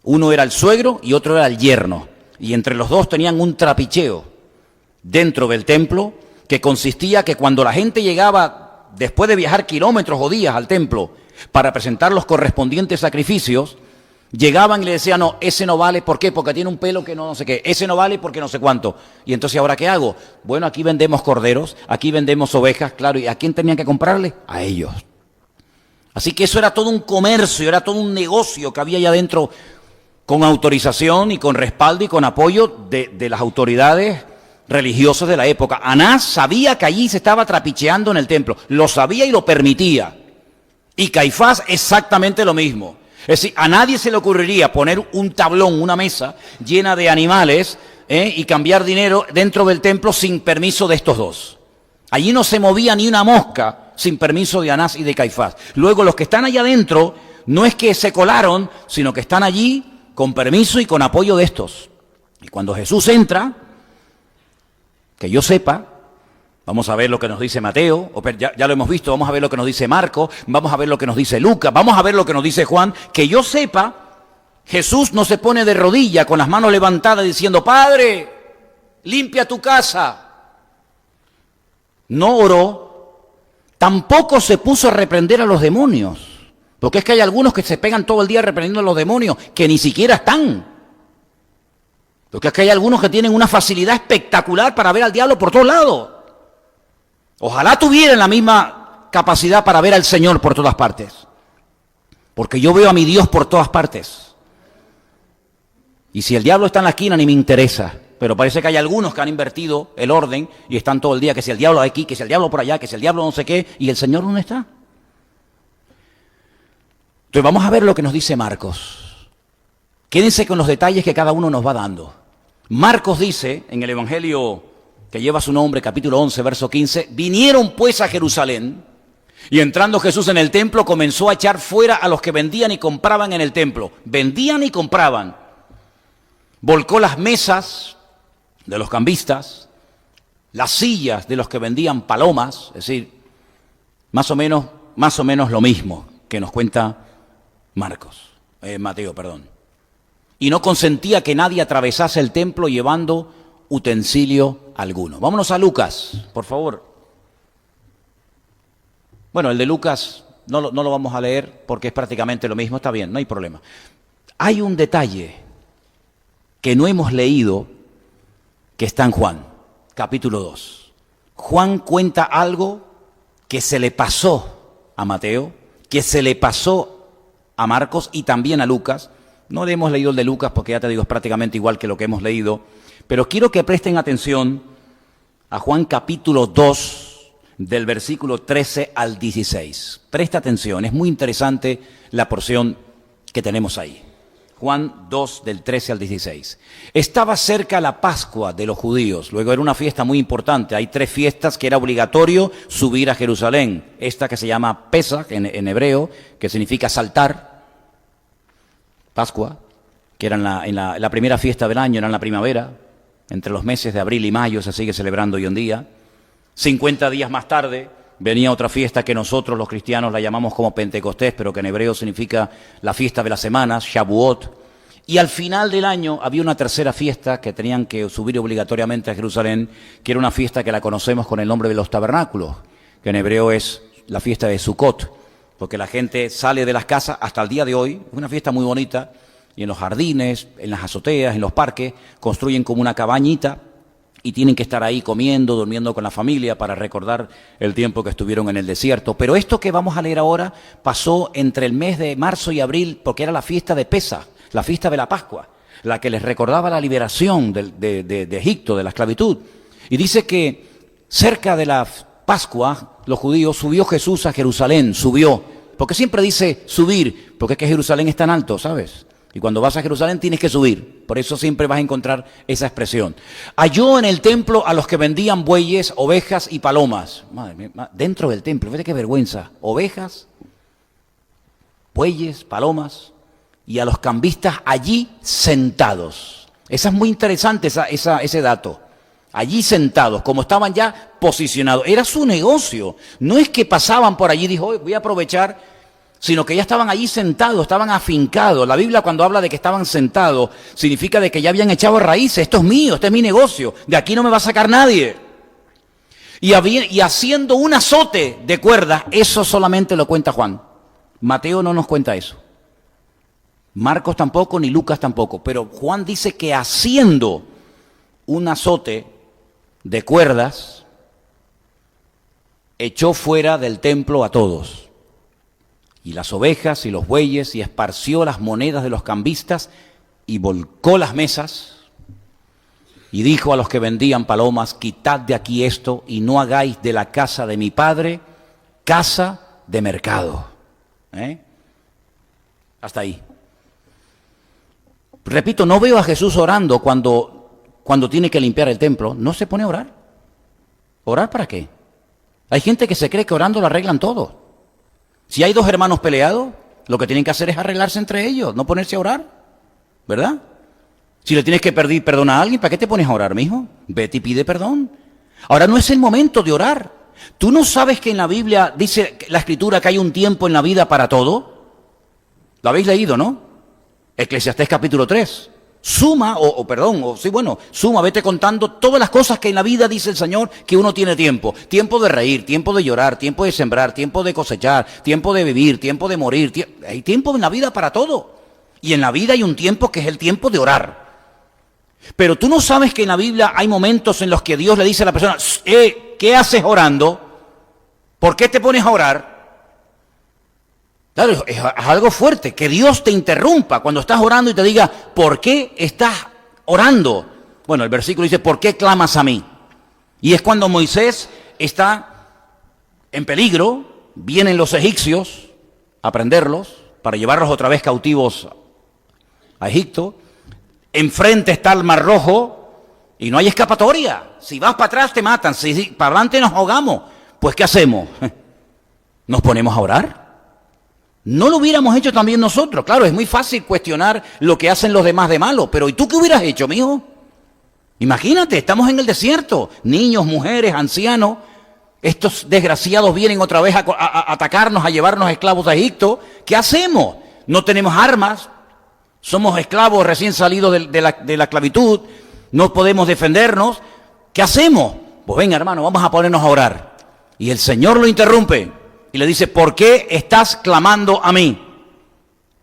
Uno era el suegro y otro era el yerno. Y entre los 2 tenían un trapicheo dentro del templo que consistía que cuando la gente llegaba después de viajar kilómetros o días al templo para presentar los correspondientes sacrificios, Llegaban y le decían, no, ese no vale, ¿por qué? Porque tiene un pelo que no sé qué, ese no vale porque no sé cuánto. Y entonces, ¿ahora qué hago? Bueno, aquí vendemos corderos, aquí vendemos ovejas, claro, ¿y a quién tenían que comprarle? A ellos. Así que eso era todo un comercio, era todo un negocio que había allá adentro con autorización y con respaldo y con apoyo de las autoridades religiosas de la época. Anás sabía que allí se estaba trapicheando en el templo, lo sabía y lo permitía. Y Caifás exactamente lo mismo. Es decir, a nadie se le ocurriría poner un tablón, una mesa llena de animales y cambiar dinero dentro del templo sin permiso de estos dos. Allí no se movía ni una mosca sin permiso de Anás y de Caifás. Luego los que están allá adentro no es que se colaron, sino que están allí con permiso y con apoyo de estos. Y cuando Jesús entra, que yo sepa, vamos a ver lo que nos dice Mateo, ya lo hemos visto, vamos a ver lo que nos dice Marcos, vamos a ver lo que nos dice Lucas, vamos a ver lo que nos dice Juan, que yo sepa, Jesús no se pone de rodilla con las manos levantadas diciendo, Padre, limpia tu casa. No oró, tampoco se puso a reprender a los demonios, porque es que hay algunos que se pegan todo el día reprendiendo a los demonios, que ni siquiera están. Porque es que hay algunos que tienen una facilidad espectacular para ver al diablo por todos lados. Ojalá tuvieran la misma capacidad para ver al Señor por todas partes. Porque yo veo a mi Dios por todas partes. Y si el diablo está en la esquina ni me interesa. Pero parece que hay algunos que han invertido el orden y están todo el día, que si el diablo aquí, que si el diablo por allá, que si el diablo no sé qué, y el Señor ¿dónde está? Entonces vamos a ver lo que nos dice Marcos. Quédense con los detalles que cada uno nos va dando. Marcos dice en el Evangelio que lleva su nombre, capítulo 11, verso 15, vinieron pues a Jerusalén, y entrando Jesús en el templo comenzó a echar fuera a los que vendían y compraban en el templo. Vendían y compraban. Volcó las mesas de los cambistas, las sillas de los que vendían palomas, es decir, más o menos lo mismo que nos cuenta Mateo. Y no consentía que nadie atravesase el templo llevando utensilio alguno. Vámonos a Lucas, por favor. Bueno, el de Lucas no lo vamos a leer porque es prácticamente lo mismo, está bien, no hay problema. Hay un detalle que no hemos leído que está en Juan, capítulo 2. Juan cuenta algo que se le pasó a Mateo, que se le pasó a Marcos y también a Lucas. No le hemos leído el de Lucas porque ya te digo, es prácticamente igual que lo que hemos leído. Pero quiero que presten atención a Juan capítulo 2, del versículo 13 al 16. Presta atención, es muy interesante la porción que tenemos ahí. Juan 2, del 13 al 16. Estaba cerca la Pascua de los judíos. Luego era una fiesta muy importante. Hay 3 fiestas que era obligatorio subir a Jerusalén. Esta que se llama Pesach en hebreo, que significa saltar. Pascua, que era en la primera fiesta del año, era en la primavera. Entre los meses de abril y mayo se sigue celebrando hoy en día. 50 días más tarde venía otra fiesta que nosotros los cristianos la llamamos como Pentecostés, pero que en hebreo significa la fiesta de las semanas, Shavuot. Y al final del año había una tercera fiesta que tenían que subir obligatoriamente a Jerusalén, que era una fiesta que la conocemos con el nombre de los tabernáculos, que en hebreo es la fiesta de Sukkot, porque la gente sale de las casas hasta el día de hoy, es una fiesta muy bonita, y en los jardines, en las azoteas, en los parques, construyen como una cabañita y tienen que estar ahí comiendo, durmiendo con la familia para recordar el tiempo que estuvieron en el desierto. Pero esto que vamos a leer ahora pasó entre el mes de marzo y abril porque era la fiesta de Pesaj, la fiesta de la Pascua, la que les recordaba la liberación de Egipto, de la esclavitud. Y dice que cerca de la Pascua, los judíos, subió Jesús a Jerusalén, subió. Porque siempre dice subir, porque es que Jerusalén es tan alto, ¿sabes? Y cuando vas a Jerusalén tienes que subir. Por eso siempre vas a encontrar esa expresión. Halló en el templo a los que vendían bueyes, ovejas y palomas. Madre mía, dentro del templo, fíjate qué vergüenza. Ovejas, bueyes, palomas y a los cambistas allí sentados. Esa es muy interesante ese dato. Allí sentados, como estaban ya posicionados. Era su negocio. No es que pasaban por allí y dijo, voy a aprovechar, sino que ya estaban allí sentados, estaban afincados. La Biblia cuando habla de que estaban sentados, significa de que ya habían echado raíces. Esto es mío, este es mi negocio, de aquí no me va a sacar nadie. Y haciendo un azote de cuerdas, eso solamente lo cuenta Juan. Mateo no nos cuenta eso. Marcos tampoco, ni Lucas tampoco. Pero Juan dice que haciendo un azote de cuerdas, echó fuera del templo a todos, y las ovejas y los bueyes, y esparció las monedas de los cambistas, y volcó las mesas, y dijo a los que vendían palomas: quitad de aquí esto, y no hagáis de la casa de mi padre casa de mercado. Hasta ahí. Repito, no veo a Jesús orando cuando tiene que limpiar el templo. No se pone a orar. ¿Orar para qué? Hay gente que se cree que orando lo arreglan todo. Si hay dos hermanos peleados, lo que tienen que hacer es arreglarse entre ellos, no ponerse a orar, ¿verdad? Si le tienes que pedir perdón a alguien, ¿para qué te pones a orar, mijo? Vete y pide perdón. Ahora no es el momento de orar. ¿Tú no sabes que en la Biblia dice la Escritura que hay un tiempo en la vida para todo? Lo habéis leído, ¿no? Eclesiastés capítulo 3. Suma, suma, vete contando todas las cosas que en la vida dice el Señor que uno tiene tiempo. Tiempo de reír, tiempo de llorar, tiempo de sembrar, tiempo de cosechar, tiempo de vivir, tiempo de morir. Hay tiempo en la vida para todo. Y en la vida hay un tiempo que es el tiempo de orar. Pero tú no sabes que en la Biblia hay momentos en los que Dios le dice a la persona: ¿qué haces orando? ¿Por qué te pones a orar? Claro, es algo fuerte, que Dios te interrumpa cuando estás orando y te diga: ¿por qué estás orando? Bueno, el versículo dice: ¿por qué clamas a mí? Y es cuando Moisés está en peligro, vienen los egipcios a prenderlos para llevarlos otra vez cautivos a Egipto. Enfrente está el Mar Rojo y no hay escapatoria. Si vas para atrás te matan, si para adelante nos ahogamos. Pues ¿qué hacemos? ¿Nos ponemos a orar? ¿No lo hubiéramos hecho también nosotros? Claro, es muy fácil cuestionar lo que hacen los demás de malo, pero ¿y tú qué hubieras hecho, mijo? Imagínate, estamos en el desierto, niños, mujeres, ancianos, estos desgraciados vienen otra vez a atacarnos, a llevarnos esclavos a Egipto. ¿Qué hacemos? No tenemos armas, somos esclavos recién salidos de la esclavitud, no podemos defendernos. ¿Qué hacemos? Pues venga, hermano, vamos a ponernos a orar. Y el Señor lo interrumpe y le dice: ¿por qué estás clamando a mí?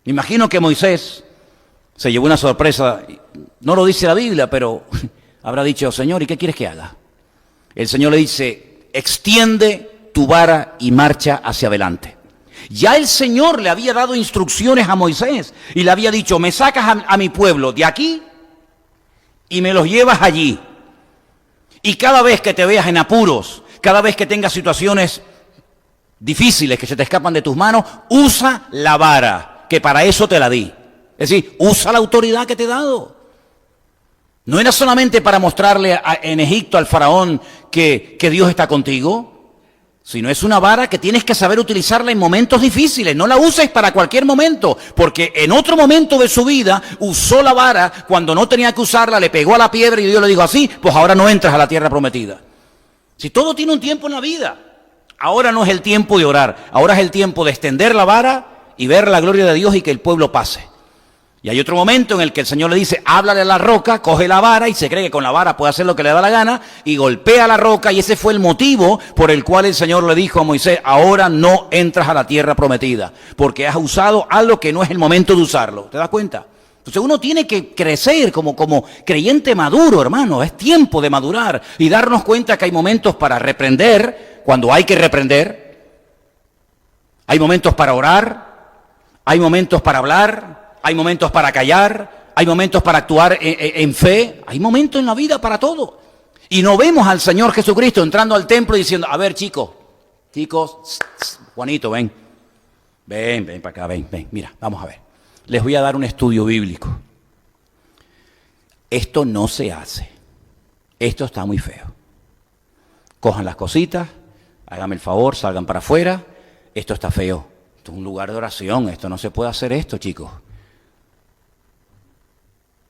Me imagino que Moisés se llevó una sorpresa. No lo dice la Biblia, pero habrá dicho: Señor, ¿y qué quieres que haga? El Señor le dice: extiende tu vara y marcha hacia adelante. Ya el Señor le había dado instrucciones a Moisés y le había dicho: me sacas a mi pueblo de aquí y me los llevas allí. Y cada vez que te veas en apuros, cada vez que tengas situaciones difíciles que se te escapan de tus manos, usa la vara, que para eso te la di. Es decir, usa la autoridad que te he dado. No era solamente para mostrarle en Egipto al faraón que Dios está contigo, sino es una vara que tienes que saber utilizarla en momentos difíciles. No la uses para cualquier momento, porque en otro momento de su vida usó la vara cuando no tenía que usarla, le pegó a la piedra y Dios le dijo: así, pues ahora no entras a la tierra prometida. Si todo tiene un tiempo en la vida, ahora no es el tiempo de orar, ahora es el tiempo de extender la vara y ver la gloria de Dios y que el pueblo pase. Y hay otro momento en el que el Señor le dice: háblale a la roca, coge la vara, y se cree que con la vara puede hacer lo que le da la gana, y golpea la roca, y ese fue el motivo por el cual el Señor le dijo a Moisés: ahora no entras a la tierra prometida, porque has usado algo que no es el momento de usarlo. ¿Te das cuenta? Entonces uno tiene que crecer como creyente maduro, hermano. Es tiempo de madurar y darnos cuenta que hay momentos para reprender, cuando hay que reprender. Hay momentos para orar, hay momentos para hablar, hay momentos para callar, hay momentos para actuar en fe, hay momentos en la vida para todo. Y no vemos al Señor Jesucristo entrando al templo y diciendo: a ver, chicos, Juanito, ven para acá, ven, mira, vamos a ver. Les voy a dar un estudio bíblico. Esto no se hace. Esto está muy feo. Cojan las cositas, háganme el favor, salgan para afuera. Esto está feo. Esto es un lugar de oración. Esto no se puede hacer esto, chicos.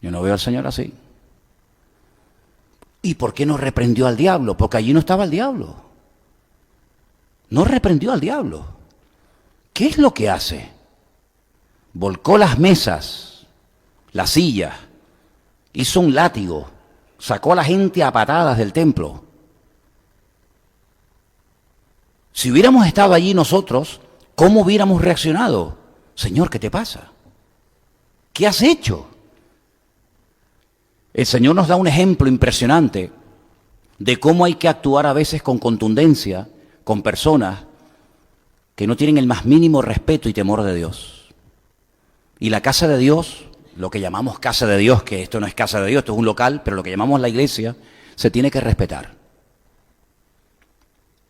Yo no veo al Señor así. ¿Y por qué no reprendió al diablo? Porque allí no estaba el diablo. No reprendió al diablo. ¿Qué es lo que hace? Volcó las mesas, las sillas, hizo un látigo, sacó a la gente a patadas del templo. Si hubiéramos estado allí nosotros, ¿cómo hubiéramos reaccionado? Señor, ¿qué te pasa? ¿Qué has hecho? El Señor nos da un ejemplo impresionante de cómo hay que actuar a veces con contundencia con personas que no tienen el más mínimo respeto y temor de Dios. Y la casa de Dios, lo que llamamos casa de Dios, que esto no es casa de Dios, esto es un local, pero lo que llamamos la iglesia, se tiene que respetar.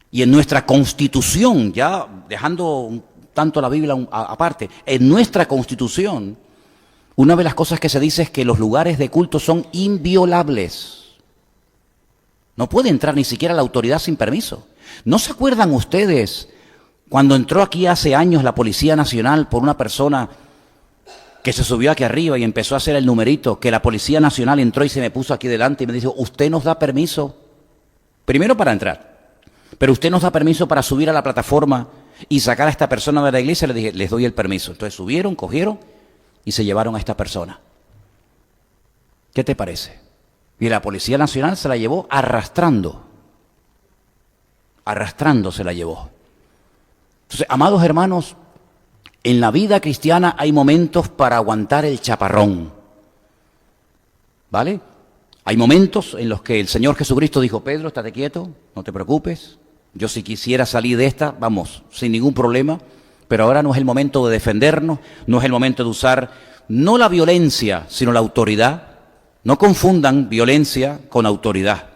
Y en nuestra Constitución, ya dejando tanto la Biblia aparte, en nuestra Constitución, una de las cosas que se dice es que los lugares de culto son inviolables. No puede entrar ni siquiera la autoridad sin permiso. ¿No se acuerdan ustedes cuando entró aquí hace años la Policía Nacional por una persona que se subió aquí arriba y empezó a hacer el numerito, que la Policía Nacional entró y se me puso aquí delante y me dijo, ¿usted nos da permiso? Primero para entrar, pero usted nos da permiso para subir a la plataforma y sacar a esta persona de la iglesia. Le dije, les doy el permiso. Entonces subieron, cogieron y se llevaron a esta persona. ¿Qué te parece? Y la Policía Nacional se la llevó arrastrando se la llevó. Entonces, amados hermanos, en la vida cristiana hay momentos para aguantar el chaparrón, ¿vale? Hay momentos en los que el Señor Jesucristo dijo, Pedro, estate quieto, no te preocupes, yo si quisiera salir de esta, vamos, sin ningún problema, pero ahora no es el momento de defendernos, no es el momento de usar, no la violencia, sino la autoridad. No confundan violencia con autoridad.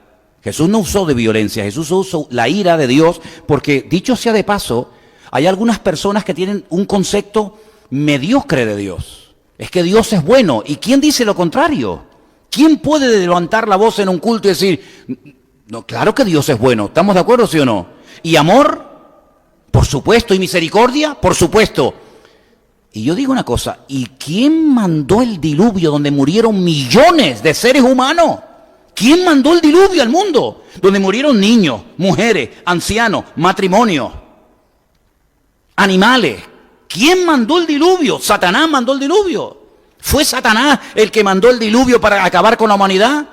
Jesús no usó de violencia, Jesús usó la ira de Dios, porque dicho sea de paso, hay algunas personas que tienen un concepto mediocre de Dios. Es que Dios es bueno. ¿Y quién dice lo contrario? ¿Quién puede levantar la voz en un culto y decir, no, claro que Dios es bueno? ¿Estamos de acuerdo, sí o no? ¿Y amor? Por supuesto. ¿Y misericordia? Por supuesto. Y yo digo una cosa, ¿y quién mandó el diluvio donde murieron millones de seres humanos? ¿Quién mandó el diluvio al mundo? Donde murieron niños, mujeres, ancianos, matrimonios, animales. ¿Quién mandó el diluvio? Satanás mandó el diluvio. ¿Fue Satanás el que mandó el diluvio para acabar con la humanidad?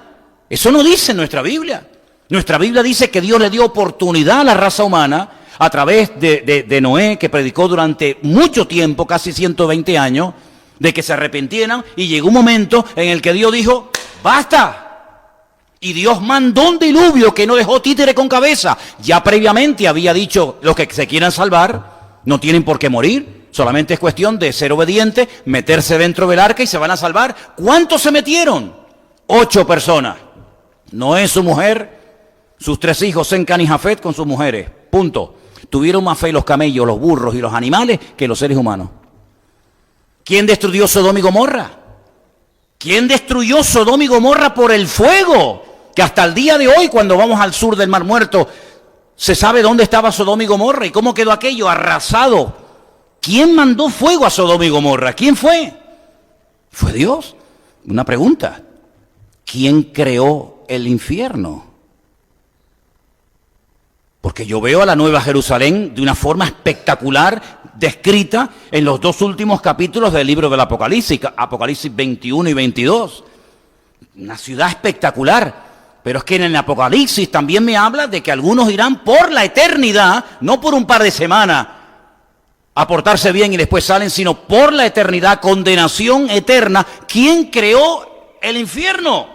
Eso no dice en nuestra Biblia. Nuestra Biblia dice que Dios le dio oportunidad a la raza humana a través de Noé, que predicó durante mucho tiempo, casi 120 años, de que se arrepintieran, y llegó un momento en el que Dios dijo, ¡basta! Y Dios mandó un diluvio que no dejó títere con cabeza. Ya previamente había dicho, los que se quieran salvar no tienen por qué morir, solamente es cuestión de ser obediente, meterse dentro del arca y se van a salvar. ¿Cuántos se metieron? 8 personas. Noé, su mujer, sus 3 hijos, Sem, Cam y Jafet, con sus mujeres. Punto. Tuvieron más fe los camellos, los burros y los animales que los seres humanos. ¿Quién destruyó Sodoma y Gomorra? ¿Quién destruyó Sodoma y Gomorra por el fuego? Que hasta el día de hoy, cuando vamos al sur del Mar Muerto, se sabe dónde estaba Sodoma y Gomorra y cómo quedó aquello arrasado. ¿Quién mandó fuego a Sodoma y Gomorra? ¿Quién fue? ¿Fue Dios? Una pregunta. ¿Quién creó el infierno? Porque yo veo a la Nueva Jerusalén de una forma espectacular descrita en los 2 últimos capítulos del libro del Apocalipsis, Apocalipsis 21 y 22. Una ciudad espectacular. Pero es que en el Apocalipsis también me habla de que algunos irán por la eternidad, no por un par de semanas, a portarse bien y después salen, sino por la eternidad, condenación eterna. ¿Quién creó el infierno?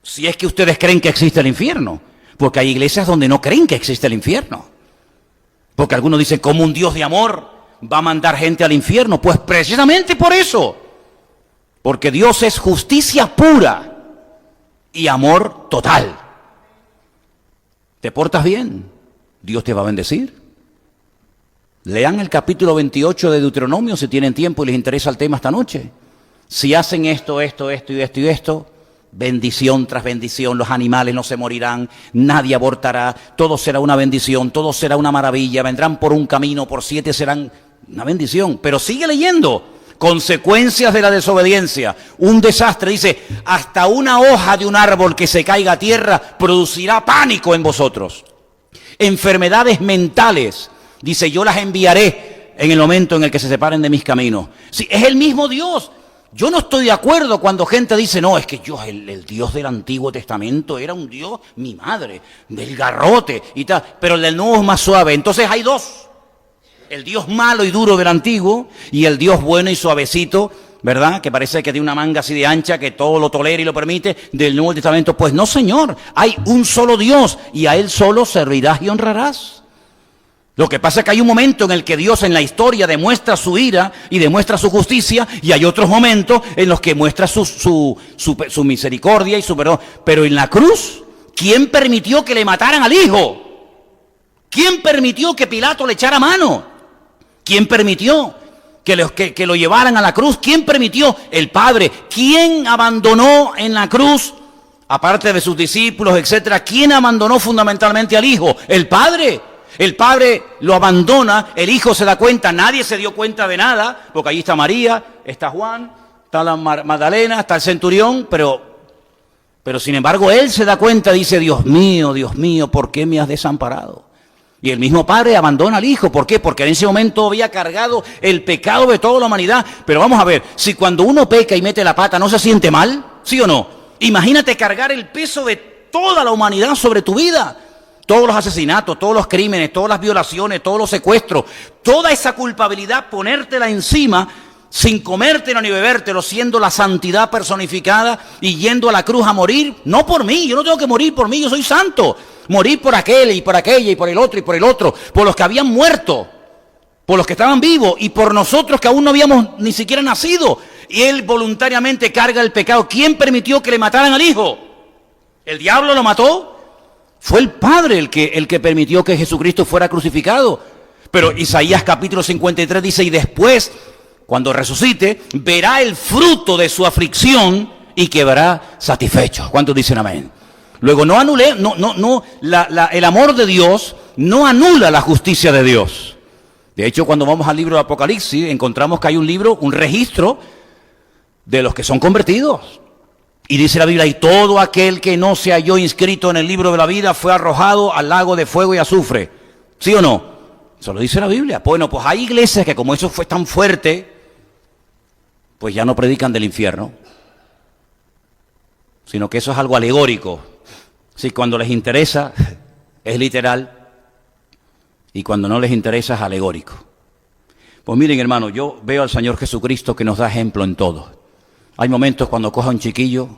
Si es que ustedes creen que existe el infierno. Porque hay iglesias donde no creen que existe el infierno. Porque algunos dicen, ¿cómo un Dios de amor va a mandar gente al infierno? Pues precisamente por eso. Porque Dios es justicia pura y amor total. ¿Te portas bien? Dios te va a bendecir. Lean el capítulo 28 de Deuteronomio si tienen tiempo y les interesa el tema esta noche. Si hacen esto y esto, bendición tras bendición, los animales no se morirán, nadie abortará, todo será una bendición, todo será una maravilla, vendrán por un camino, por 7 serán una bendición. Pero sigue leyendo, consecuencias de la desobediencia, un desastre, dice, hasta una hoja de un árbol que se caiga a tierra producirá pánico en vosotros. Enfermedades mentales, dice, yo las enviaré en el momento en el que se separen de mis caminos. Sí, es el mismo Dios. Yo no estoy de acuerdo cuando gente dice, no, es que yo, el Dios del Antiguo Testamento era un Dios, mi madre, del garrote y tal, pero el del Nuevo es más suave. Entonces hay 2. el Dios malo y duro del antiguo y el Dios bueno y suavecito, ¿verdad? Que parece que tiene una manga así de ancha, que todo lo tolera y lo permite, del Nuevo Testamento. Pues no, Señor, hay un solo Dios y a Él solo servirás y honrarás. Lo que pasa es que hay un momento en el que Dios en la historia demuestra su ira y demuestra su justicia, y hay otros momentos en los que muestra su misericordia y su perdón. Pero en la cruz, ¿quién permitió que le mataran al Hijo? ¿Quién permitió que Pilato le echara mano? ¿Quién permitió que lo llevaran a la cruz? ¿Quién permitió? El Padre. ¿Quién abandonó en la cruz, aparte de sus discípulos, etcétera? ¿Quién abandonó fundamentalmente al Hijo? El Padre. El Padre lo abandona, el Hijo se da cuenta, nadie se dio cuenta de nada, porque allí está María, está Juan, está la Magdalena, está el centurión, pero sin embargo Él se da cuenta, dice, Dios mío, ¿por qué me has desamparado? Y el mismo Padre abandona al Hijo. ¿Por qué? Porque en ese momento había cargado el pecado de toda la humanidad. Pero vamos a ver, si cuando uno peca y mete la pata no se siente mal, ¿sí o no? Imagínate cargar el peso de toda la humanidad sobre tu vida. Todos los asesinatos, todos los crímenes, todas las violaciones, todos los secuestros, toda esa culpabilidad, ponértela encima sin comértelo ni bebértelo, siendo la santidad personificada y yendo a la cruz a morir, no por mí, yo no tengo que morir por mí, yo soy santo. Morir por aquel y por aquella y por el otro y por el otro, por los que habían muerto, por los que estaban vivos y por nosotros que aún no habíamos ni siquiera nacido. Y Él voluntariamente carga el pecado. ¿Quién permitió que le mataran al Hijo? ¿El diablo lo mató? Fue el Padre el que permitió que Jesucristo fuera crucificado. Pero Isaías capítulo 53 dice, y después, cuando resucite, verá el fruto de su aflicción y quedará satisfecho. ¿Cuántos dicen amén? Luego, el amor de Dios no anula la justicia de Dios. De hecho, cuando vamos al libro de Apocalipsis, encontramos que hay un libro, un registro de los que son convertidos. Y dice la Biblia, y todo aquel que no se halló inscrito en el libro de la vida fue arrojado al lago de fuego y azufre. ¿Sí o no? Eso lo dice la Biblia. Bueno, pues hay iglesias que como eso fue tan fuerte, pues ya no predican del infierno, sino que eso es algo alegórico. Sí, cuando les interesa es literal y cuando no les interesa es alegórico. Pues miren, hermano, yo veo al Señor Jesucristo que nos da ejemplo en todo. Hay momentos cuando coja un chiquillo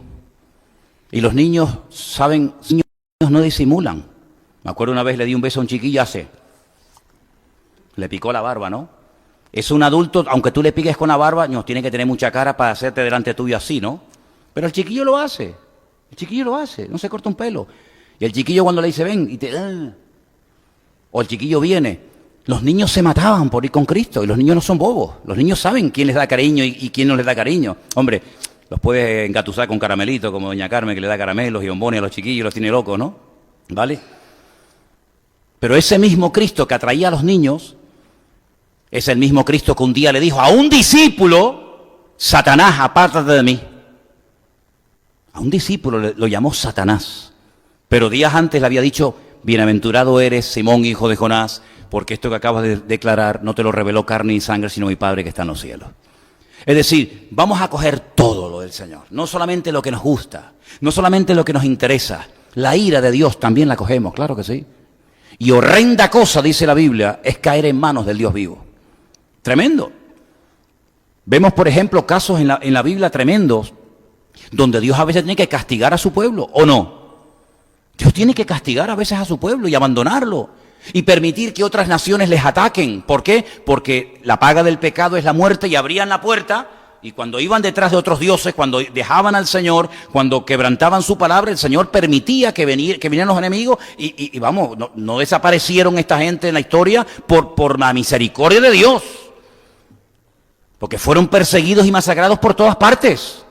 y los niños, ¿saben? Los niños no disimulan. Me acuerdo una vez le di un beso a un chiquillo le picó la barba, ¿no? Es un adulto, aunque tú le piques con la barba, no, tiene que tener mucha cara para hacerte delante tuyo así, ¿no? Pero el chiquillo lo hace. El chiquillo lo hace, no se corta un pelo. Y el chiquillo cuando le dice, ven, o el chiquillo viene. Los niños se mataban por ir con Cristo y los niños no son bobos. Los niños saben quién les da cariño y quién no les da cariño. Hombre, los puedes engatusar con caramelito, como doña Carmen que le da caramelos y bombones a los chiquillos, los tiene locos, ¿no? ¿Vale? Pero ese mismo Cristo que atraía a los niños es el mismo Cristo que un día le dijo a un discípulo, Satanás, apártate de mí. A un discípulo lo llamó Satanás. Pero días antes le había dicho, bienaventurado eres, Simón, hijo de Jonás, porque esto que acabas de declarar no te lo reveló carne y sangre, sino mi Padre que está en los cielos. Es decir, vamos a coger todo lo del Señor, no solamente lo que nos gusta, no solamente lo que nos interesa. La ira de Dios también la cogemos, claro que sí. Y horrenda cosa, dice la Biblia, es caer en manos del Dios vivo. Tremendo. Vemos, por ejemplo, casos en la Biblia tremendos, donde Dios a veces tiene que castigar a su pueblo, ¿o no? Dios tiene que castigar a veces a su pueblo y abandonarlo y permitir que otras naciones les ataquen. ¿Por qué? Porque la paga del pecado es la muerte y abrían la puerta y cuando iban detrás de otros dioses, cuando dejaban al Señor, cuando quebrantaban su palabra, el Señor permitía que vinieran los enemigos y vamos, no desaparecieron esta gente en la historia por la misericordia de Dios. Porque fueron perseguidos y masacrados por todas partes.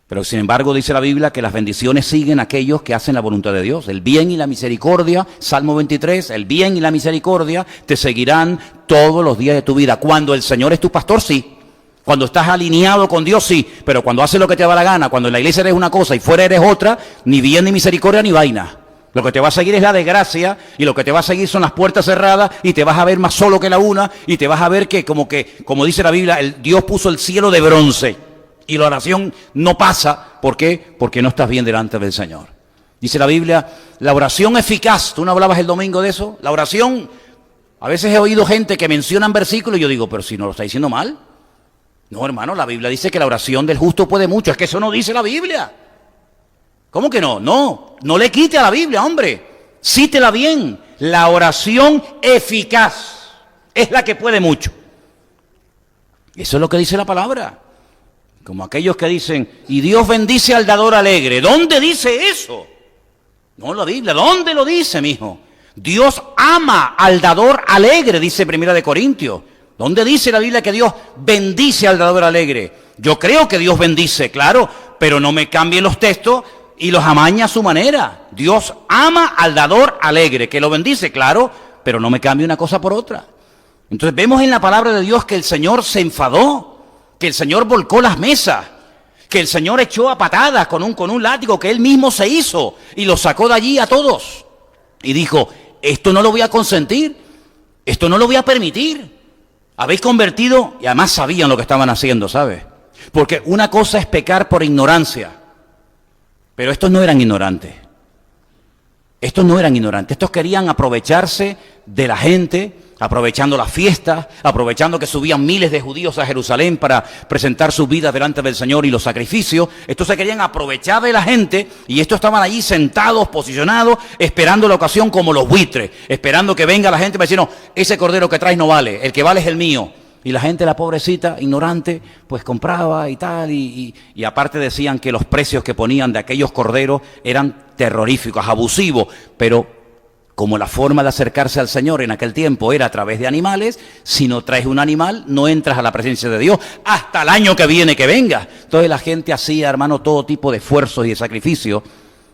Pero sin embargo dice la Biblia que las bendiciones siguen a aquellos que hacen la voluntad de Dios. El bien y la misericordia, Salmo 23, el bien y la misericordia te seguirán todos los días de tu vida. Cuando el Señor es tu pastor, sí. Cuando estás alineado con Dios, sí. Pero cuando haces lo que te da la gana, cuando en la iglesia eres una cosa y fuera eres otra, ni bien ni misericordia ni vaina. Lo que te va a seguir es la desgracia y lo que te va a seguir son las puertas cerradas y te vas a ver más solo que la una y te vas a ver que, como dice la Biblia, Dios puso el cielo de bronce. Y la oración no pasa. ¿Por qué? Porque no estás bien delante del Señor. Dice la Biblia, la oración eficaz. ¿Tú no hablabas el domingo de eso? La oración, A veces he oído gente que mencionan versículos y yo digo, pero si no lo está diciendo mal. No, hermano, la Biblia dice que la oración del justo puede mucho. Es que eso no dice la Biblia. ¿Cómo que no? No le quite a la Biblia, hombre. Cítela bien. La oración eficaz es la que puede mucho. Eso es lo que dice la palabra. Como aquellos que dicen, y Dios bendice al dador alegre. ¿Dónde dice eso? No, la Biblia. ¿Dónde lo dice, mijo? Dios ama al dador alegre, dice 1 Corintios. ¿Dónde dice la Biblia que Dios bendice al dador alegre? Yo creo que Dios bendice, claro, pero no me cambien los textos y los amaña a su manera. Dios ama al dador alegre, que lo bendice, claro, pero no me cambie una cosa por otra. Entonces vemos en la palabra de Dios que el Señor se enfadó, que el Señor volcó las mesas, que el Señor echó a patadas con un látigo que Él mismo se hizo y los sacó de allí a todos. Y dijo, esto no lo voy a consentir, esto no lo voy a permitir. Habéis convertido, y además sabían lo que estaban haciendo, ¿sabes? Porque una cosa es pecar por ignorancia, pero estos no eran ignorantes. Estos no eran ignorantes, estos querían aprovecharse de la gente, aprovechando las fiestas, aprovechando que subían miles de judíos a Jerusalén para presentar sus vidas delante del Señor y los sacrificios. Estos se querían aprovechar de la gente y estos estaban allí sentados, posicionados, esperando la ocasión como los buitres, esperando que venga la gente para decir, no, ese cordero que traes no vale, el que vale es el mío. Y la gente, la pobrecita, ignorante, pues compraba y tal, y aparte decían que los precios que ponían de aquellos corderos eran terroríficos, abusivos, pero como la forma de acercarse al Señor en aquel tiempo era a través de animales, si no traes un animal, no entras a la presencia de Dios hasta el año que viene que venga. Entonces la gente hacía, hermano, todo tipo de esfuerzos y de sacrificios,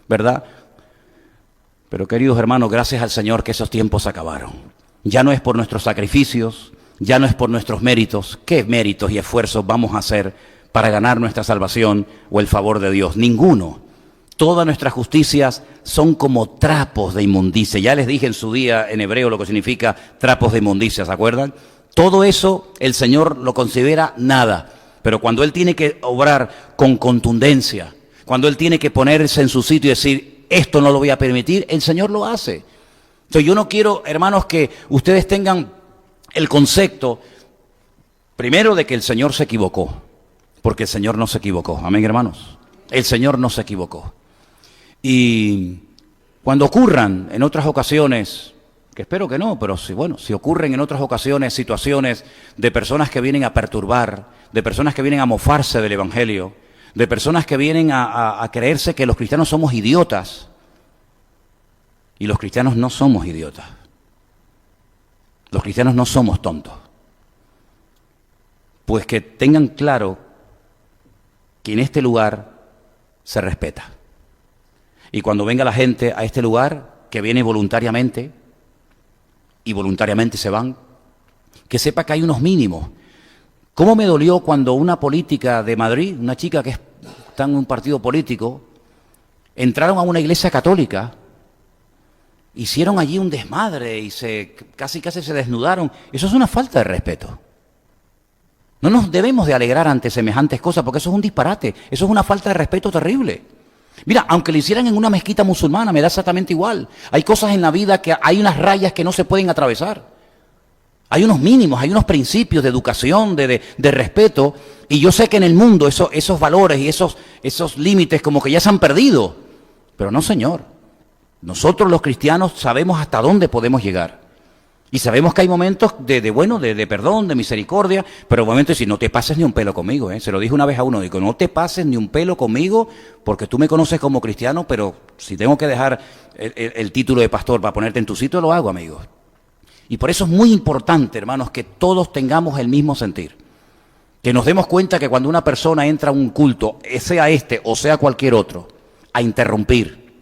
¿verdad? Pero queridos hermanos, gracias al Señor que esos tiempos acabaron. Ya no es por nuestros sacrificios, ya no es por nuestros méritos. ¿Qué méritos y esfuerzos vamos a hacer para ganar nuestra salvación o el favor de Dios? Ninguno. Todas nuestras justicias son como trapos de inmundicia. Ya les dije en su día en hebreo lo que significa trapos de inmundicia, ¿se acuerdan? Todo eso el Señor lo considera nada. Pero cuando Él tiene que obrar con contundencia, cuando Él tiene que ponerse en su sitio y decir, esto no lo voy a permitir, el Señor lo hace. Entonces yo no quiero, hermanos, que ustedes tengan el concepto, primero, de que el Señor se equivocó, porque el Señor no se equivocó. Amén, hermanos. El Señor no se equivocó. Y cuando ocurran en otras ocasiones, que espero que no, pero si ocurren en otras ocasiones situaciones de personas que vienen a perturbar, de personas que vienen a mofarse del Evangelio, de personas que vienen a creerse que los cristianos somos idiotas, y los cristianos no somos idiotas. Los cristianos no somos tontos. Pues que tengan claro que en este lugar se respeta. Y cuando venga la gente a este lugar, que viene voluntariamente, y voluntariamente se van, que sepa que hay unos mínimos. ¿Cómo me dolió cuando una política de Madrid, una chica que está en un partido político, entraron a una iglesia católica, hicieron allí un desmadre y casi se desnudaron? Eso es una falta de respeto. No nos debemos de alegrar ante semejantes cosas, porque eso es un disparate, eso es una falta de respeto terrible. Mira, aunque lo hicieran en una mezquita musulmana, me da exactamente igual. Hay cosas en la vida que hay unas rayas que no se pueden atravesar. Hay unos mínimos, hay unos principios de educación, de respeto, y yo sé que en el mundo esos valores y esos límites como que ya se han perdido. Pero no, Señor. Nosotros los cristianos sabemos hasta dónde podemos llegar. Y sabemos que hay momentos de perdón, de misericordia, pero momentos de decir, no te pases ni un pelo conmigo, Se lo dije una vez a uno, digo, no te pases ni un pelo conmigo, porque tú me conoces como cristiano, pero si tengo que dejar el título de pastor para ponerte en tu sitio, lo hago, amigos. Y por eso es muy importante, hermanos, que todos tengamos el mismo sentir. Que nos demos cuenta que cuando una persona entra a un culto, sea este o sea cualquier otro, a interrumpir,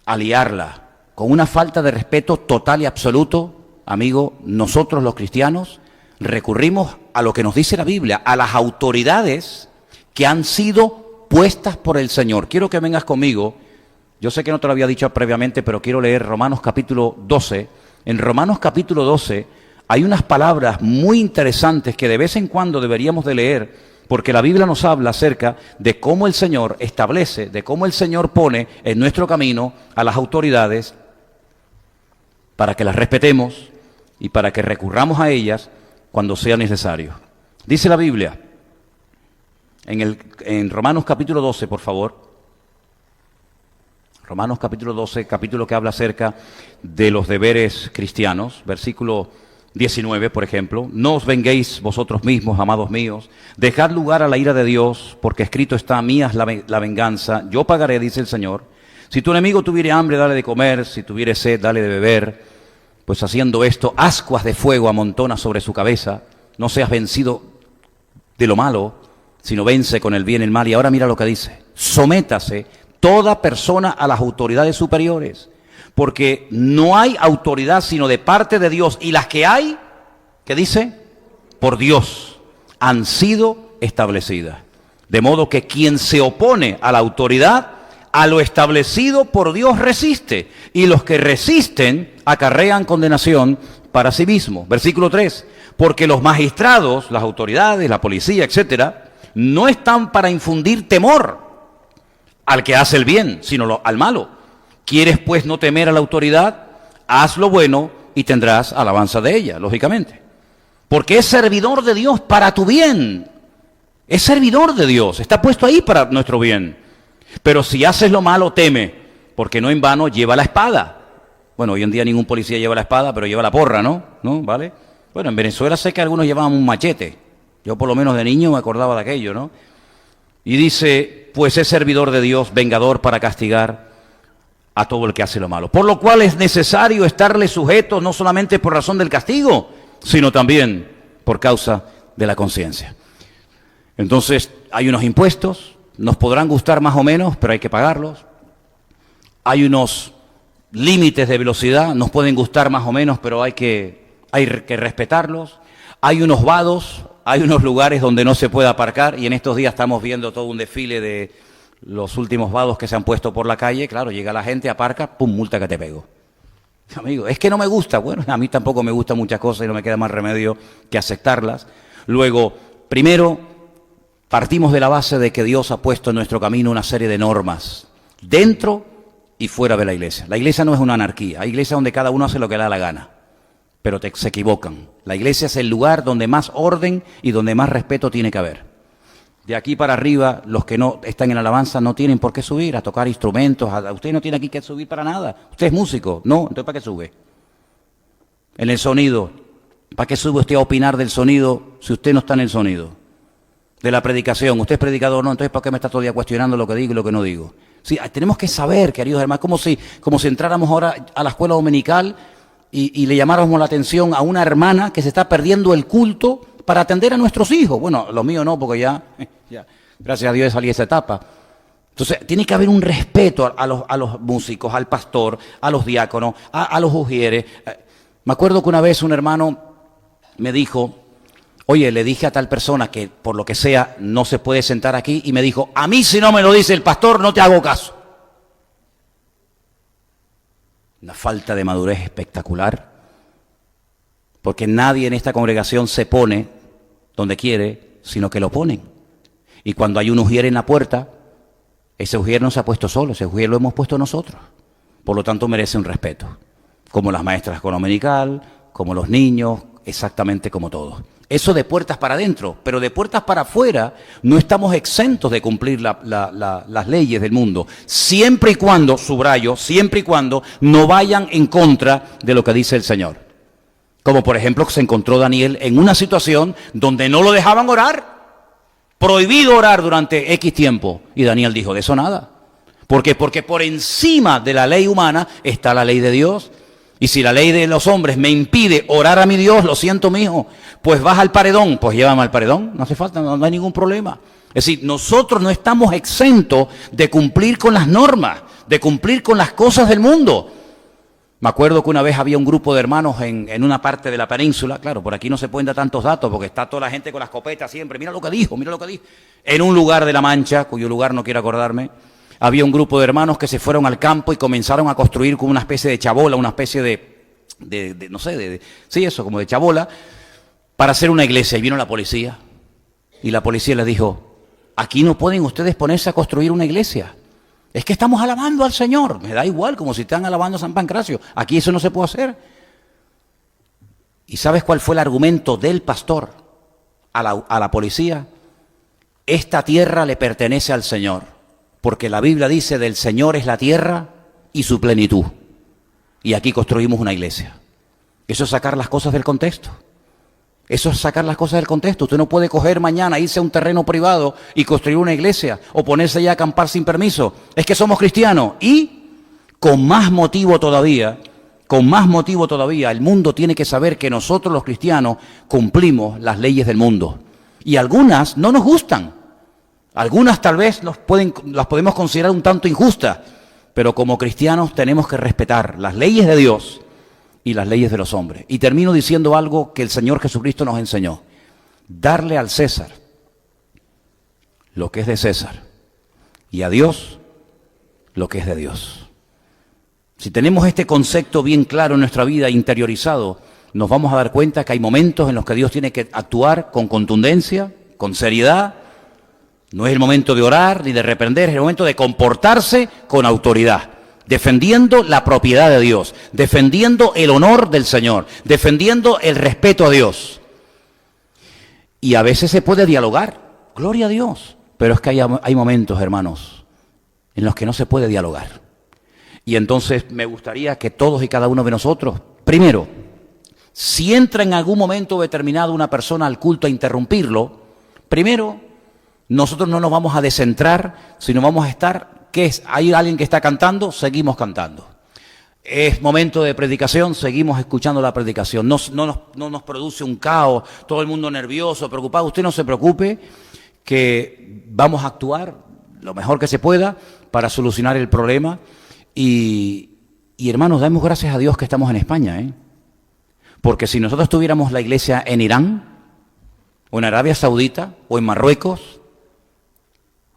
a liarla, con una falta de respeto total y absoluto, amigo, nosotros los cristianos recurrimos a lo que nos dice la Biblia, a las autoridades que han sido puestas por el Señor. Quiero que vengas conmigo, yo sé que no te lo había dicho previamente, pero quiero leer Romanos capítulo 12. En Romanos capítulo 12 hay unas palabras muy interesantes que de vez en cuando deberíamos de leer, porque la Biblia nos habla acerca de cómo el Señor establece, de cómo el Señor pone en nuestro camino a las autoridades para que las respetemos y para que recurramos a ellas cuando sea necesario. Dice la Biblia, en Romanos capítulo 12, por favor. Romanos capítulo 12, capítulo que habla acerca de los deberes cristianos, versículo 19, por ejemplo. No os venguéis vosotros mismos, amados míos, dejad lugar a la ira de Dios, porque escrito está: mía es la venganza, yo pagaré, dice el Señor. Si tu enemigo tuviere hambre, dale de comer; si tuviere sed, dale de beber. Pues haciendo esto, ascuas de fuego amontona sobre su cabeza. No seas vencido de lo malo, sino vence con el bien el mal. Y ahora mira lo que dice: sométase toda persona a las autoridades superiores, porque no hay autoridad sino de parte de Dios, y las que hay, ¿qué dice? Por Dios han sido establecidas. De modo que quien se opone a la autoridad, a lo establecido por Dios resiste, y los que resisten acarrean condenación para sí mismos. Versículo 3, porque los magistrados, las autoridades, la policía, etcétera, no están para infundir temor al que hace el bien, sino al malo. ¿Quieres pues no temer a la autoridad? Haz lo bueno y tendrás alabanza de ella, lógicamente. Porque es servidor de Dios para tu bien. Es servidor de Dios, está puesto ahí para nuestro bien. Pero si haces lo malo, teme, porque no en vano lleva la espada. Bueno, hoy en día ningún policía lleva la espada, pero lleva la porra, ¿no? ¿No? ¿Vale? Bueno, en Venezuela sé que algunos llevaban un machete. Yo por lo menos de niño me acordaba de aquello, ¿no? Y dice, pues es servidor de Dios, vengador para castigar a todo el que hace lo malo. Por lo cual es necesario estarle sujetos, no solamente por razón del castigo, sino también por causa de la conciencia. Entonces, hay unos impuestos, nos podrán gustar más o menos, pero hay que pagarlos. Hay unos límites de velocidad, nos pueden gustar más o menos, pero hay que respetarlos. Hay unos vados, hay unos lugares donde no se puede aparcar, y en estos días estamos viendo todo un desfile de los últimos vados que se han puesto por la calle. Claro, llega la gente, aparca, pum, multa que te pego. Amigo, es que no me gusta. Bueno, a mí tampoco me gustan muchas cosas y no me queda más remedio que aceptarlas. Luego, primero, partimos de la base de que Dios ha puesto en nuestro camino una serie de normas, dentro y fuera de la iglesia. La iglesia no es una anarquía, hay iglesias donde cada uno hace lo que le da la gana, pero se equivocan. La iglesia es el lugar donde más orden y donde más respeto tiene que haber. De aquí para arriba, los que no están en alabanza no tienen por qué subir a tocar instrumentos. Usted no tiene aquí que subir para nada. Usted es músico. No, entonces ¿para qué sube? En el sonido, ¿para qué sube usted a opinar del sonido si usted no está en el sonido? De la predicación, usted es predicador, no, entonces ¿para qué me está todo el día cuestionando lo que digo y lo que no digo? Sí, tenemos que saber, queridos hermanos, como si entráramos ahora a la escuela dominical y le llamáramos la atención a una hermana que se está perdiendo el culto para atender a nuestros hijos. Bueno, los míos no, porque ya gracias a Dios salí de esa etapa. Entonces, tiene que haber un respeto a los músicos, al pastor, a los diáconos, a los ujieres. Me acuerdo que una vez un hermano me dijo, oye, le dije a tal persona que por lo que sea no se puede sentar aquí, y me dijo, a mí si no me lo dice el pastor no te hago caso. Una falta de madurez espectacular, porque nadie en esta congregación se pone donde quiere, sino que lo ponen. Y cuando hay un ujier en la puerta, ese ujier no se ha puesto solo, ese ujier lo hemos puesto nosotros. Por lo tanto merece un respeto, como las maestras de escuela dominical, como los niños, exactamente como todos. Eso de puertas para adentro, pero de puertas para afuera no estamos exentos de cumplir las leyes del mundo, siempre y cuando, subrayo, siempre y cuando no vayan en contra de lo que dice el Señor. Como por ejemplo se encontró Daniel en una situación donde no lo dejaban orar, prohibido orar durante X tiempo, y Daniel dijo, de eso nada. ¿Por qué? Porque por encima de la ley humana está la ley de Dios. Y si la ley de los hombres me impide orar a mi Dios, lo siento, mijo, pues vas al paredón, pues llévame al paredón, no hace falta, no hay ningún problema. Es decir, nosotros no estamos exentos de cumplir con las normas, de cumplir con las cosas del mundo. Me acuerdo que una vez había un grupo de hermanos en una parte de la península, claro, por aquí no se pueden dar tantos datos porque está toda la gente con la escopeta siempre, mira lo que dijo, en un lugar de La Mancha, cuyo lugar no quiero acordarme. Había un grupo de hermanos que se fueron al campo y comenzaron a construir como una especie de chabola, una especie como de chabola, para hacer una iglesia. Y vino la policía, y la policía les dijo, aquí no pueden ustedes ponerse a construir una iglesia. Es que estamos alabando al Señor. Me da igual, como si están alabando a San Pancracio. Aquí eso no se puede hacer. ¿Y sabes cuál fue el argumento del pastor a la policía? Esta tierra le pertenece al Señor, porque la Biblia dice del Señor es la tierra y su plenitud. Y aquí construimos una iglesia. Eso es sacar las cosas del contexto. Eso es sacar las cosas del contexto. Usted no puede coger mañana, irse a un terreno privado y construir una iglesia o ponerse ya a acampar sin permiso. Es que somos cristianos. Y con más motivo todavía, el mundo tiene que saber que nosotros los cristianos cumplimos las leyes del mundo. Y algunas no nos gustan. Algunas tal vez las podemos considerar un tanto injustas. Pero como cristianos tenemos que respetar las leyes de Dios y las leyes de los hombres. Y termino diciendo algo que el Señor Jesucristo nos enseñó. Darle al César lo que es de César y a Dios lo que es de Dios. Si tenemos este concepto bien claro en nuestra vida, interiorizado, nos vamos a dar cuenta que hay momentos en los que Dios tiene que actuar con contundencia, con seriedad. No es el momento de orar ni de reprender, es el momento de comportarse con autoridad, defendiendo la propiedad de Dios, defendiendo el honor del Señor, defendiendo el respeto a Dios. Y a veces se puede dialogar, gloria a Dios, pero es que hay momentos, hermanos, en los que no se puede dialogar. Y entonces me gustaría que todos y cada uno de nosotros, primero, si entra en algún momento determinado una persona al culto a interrumpirlo, primero, nosotros no nos vamos a descentrar, sino vamos a estar, ¿qué es? Hay alguien que está cantando, seguimos cantando. Es momento de predicación, seguimos escuchando la predicación. No nos produce un caos, todo el mundo nervioso, preocupado. Usted no se preocupe, que vamos a actuar lo mejor que se pueda para solucionar el problema. Y hermanos, damos gracias a Dios que estamos en España, ¿eh? Porque si nosotros tuviéramos la iglesia en Irán, o en Arabia Saudita, o en Marruecos,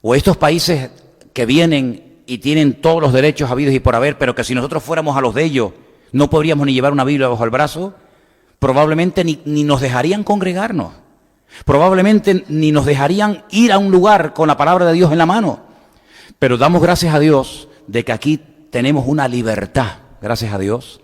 o estos países que vienen y tienen todos los derechos habidos y por haber, pero que si nosotros fuéramos a los de ellos, no podríamos ni llevar una Biblia bajo el brazo, probablemente ni nos dejarían congregarnos, probablemente ni nos dejarían ir a un lugar con la palabra de Dios en la mano. Pero damos gracias a Dios de que aquí tenemos una libertad, gracias a Dios,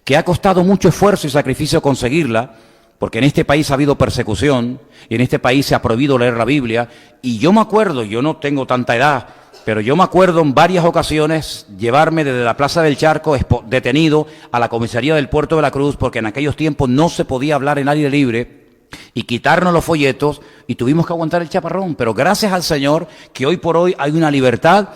que ha costado mucho esfuerzo y sacrificio conseguirla, porque en este país ha habido persecución y en este país se ha prohibido leer la Biblia. Y yo me acuerdo, yo no tengo tanta edad, pero yo me acuerdo en varias ocasiones llevarme desde la Plaza del Charco detenido a la comisaría del Puerto de la Cruz, porque en aquellos tiempos no se podía hablar en aire libre, y quitarnos los folletos y tuvimos que aguantar el chaparrón. Pero gracias al Señor que hoy por hoy hay una libertad.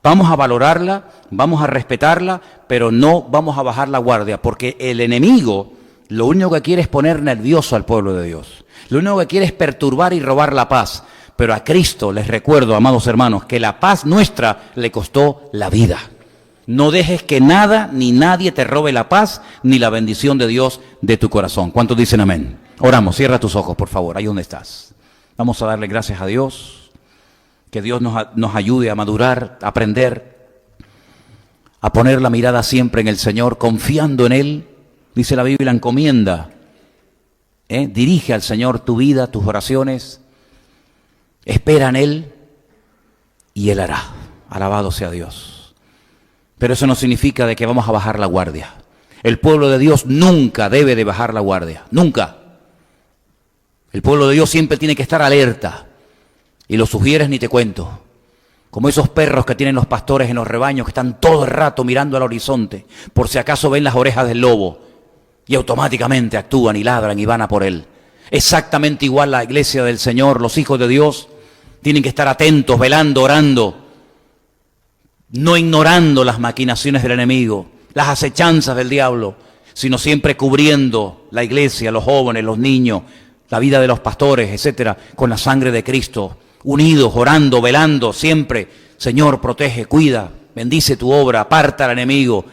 Vamos a valorarla, vamos a respetarla, pero no vamos a bajar la guardia, porque el enemigo lo único que quiere es poner nervioso al pueblo de Dios. Lo único que quiere es perturbar y robar la paz. Pero a Cristo les recuerdo, amados hermanos, que la paz nuestra le costó la vida. No dejes que nada ni nadie te robe la paz ni la bendición de Dios de tu corazón. ¿Cuántos dicen amén? Oramos, cierra tus ojos, por favor, ahí donde estás. Vamos a darle gracias a Dios, que Dios nos ayude a madurar, a aprender, a poner la mirada siempre en el Señor, confiando en Él. Dice la Biblia, encomienda, dirige al Señor tu vida, tus oraciones, espera en Él y Él hará. Alabado sea Dios. Pero eso no significa de que vamos a bajar la guardia. El pueblo de Dios nunca debe de bajar la guardia, nunca. El pueblo de Dios siempre tiene que estar alerta. Y lo sugieres ni te cuento. Como esos perros que tienen los pastores en los rebaños que están todo el rato mirando al horizonte, por si acaso ven las orejas del lobo. Y automáticamente actúan y ladran y van a por él. Exactamente igual la iglesia del Señor, los hijos de Dios, tienen que estar atentos, velando, orando, no ignorando las maquinaciones del enemigo, las acechanzas del diablo, sino siempre cubriendo la iglesia, los jóvenes, los niños, la vida de los pastores, etcétera, con la sangre de Cristo, unidos, orando, velando, siempre, Señor, protege, cuida, bendice tu obra, aparta al enemigo.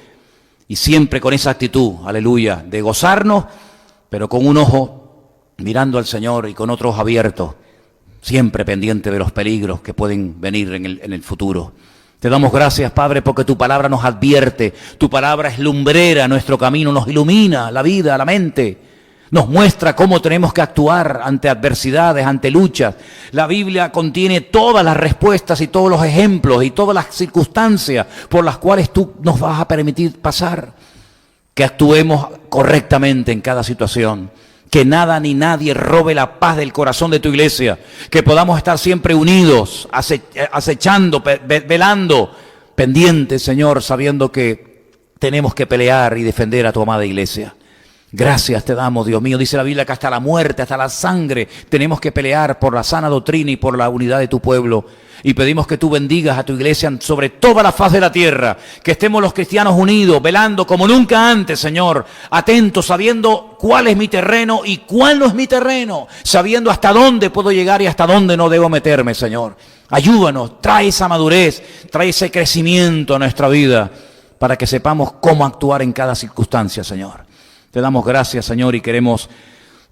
Y siempre con esa actitud, aleluya, de gozarnos, pero con un ojo mirando al Señor y con otros abiertos, siempre pendiente de los peligros que pueden venir en el futuro. Te damos gracias, Padre, porque tu palabra nos advierte, tu palabra es lumbrera, nuestro camino nos ilumina la vida, la mente, nos muestra cómo tenemos que actuar ante adversidades, ante luchas. La Biblia contiene todas las respuestas y todos los ejemplos y todas las circunstancias por las cuales tú nos vas a permitir pasar. que actuemos correctamente en cada situación, que nada ni nadie robe la paz del corazón de tu iglesia, que podamos estar siempre unidos, acechando, velando, pendientes, Señor, sabiendo que tenemos que pelear y defender a tu amada iglesia. Gracias te damos, Dios mío. Dice la Biblia que hasta la muerte, hasta la sangre, tenemos que pelear por la sana doctrina y por la unidad de tu pueblo. Y pedimos que tú bendigas a tu iglesia sobre toda la faz de la tierra, que estemos los cristianos unidos, velando como nunca antes, Señor, atentos, sabiendo cuál es mi terreno y cuál no es mi terreno, sabiendo hasta dónde puedo llegar y hasta dónde no debo meterme, Señor. Ayúdanos, trae esa madurez, trae ese crecimiento a nuestra vida, para que sepamos cómo actuar en cada circunstancia, Señor. Te damos gracias, Señor, y queremos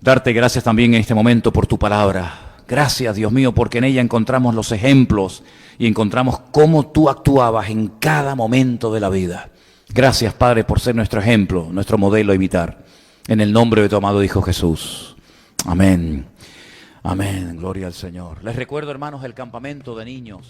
darte gracias también en este momento por tu palabra. Gracias, Dios mío, porque en ella encontramos los ejemplos y encontramos cómo tú actuabas en cada momento de la vida. Gracias, Padre, por ser nuestro ejemplo, nuestro modelo a imitar. En el nombre de tu amado Hijo Jesús. Amén. Amén. Gloria al Señor. Les recuerdo, hermanos, el campamento de niños,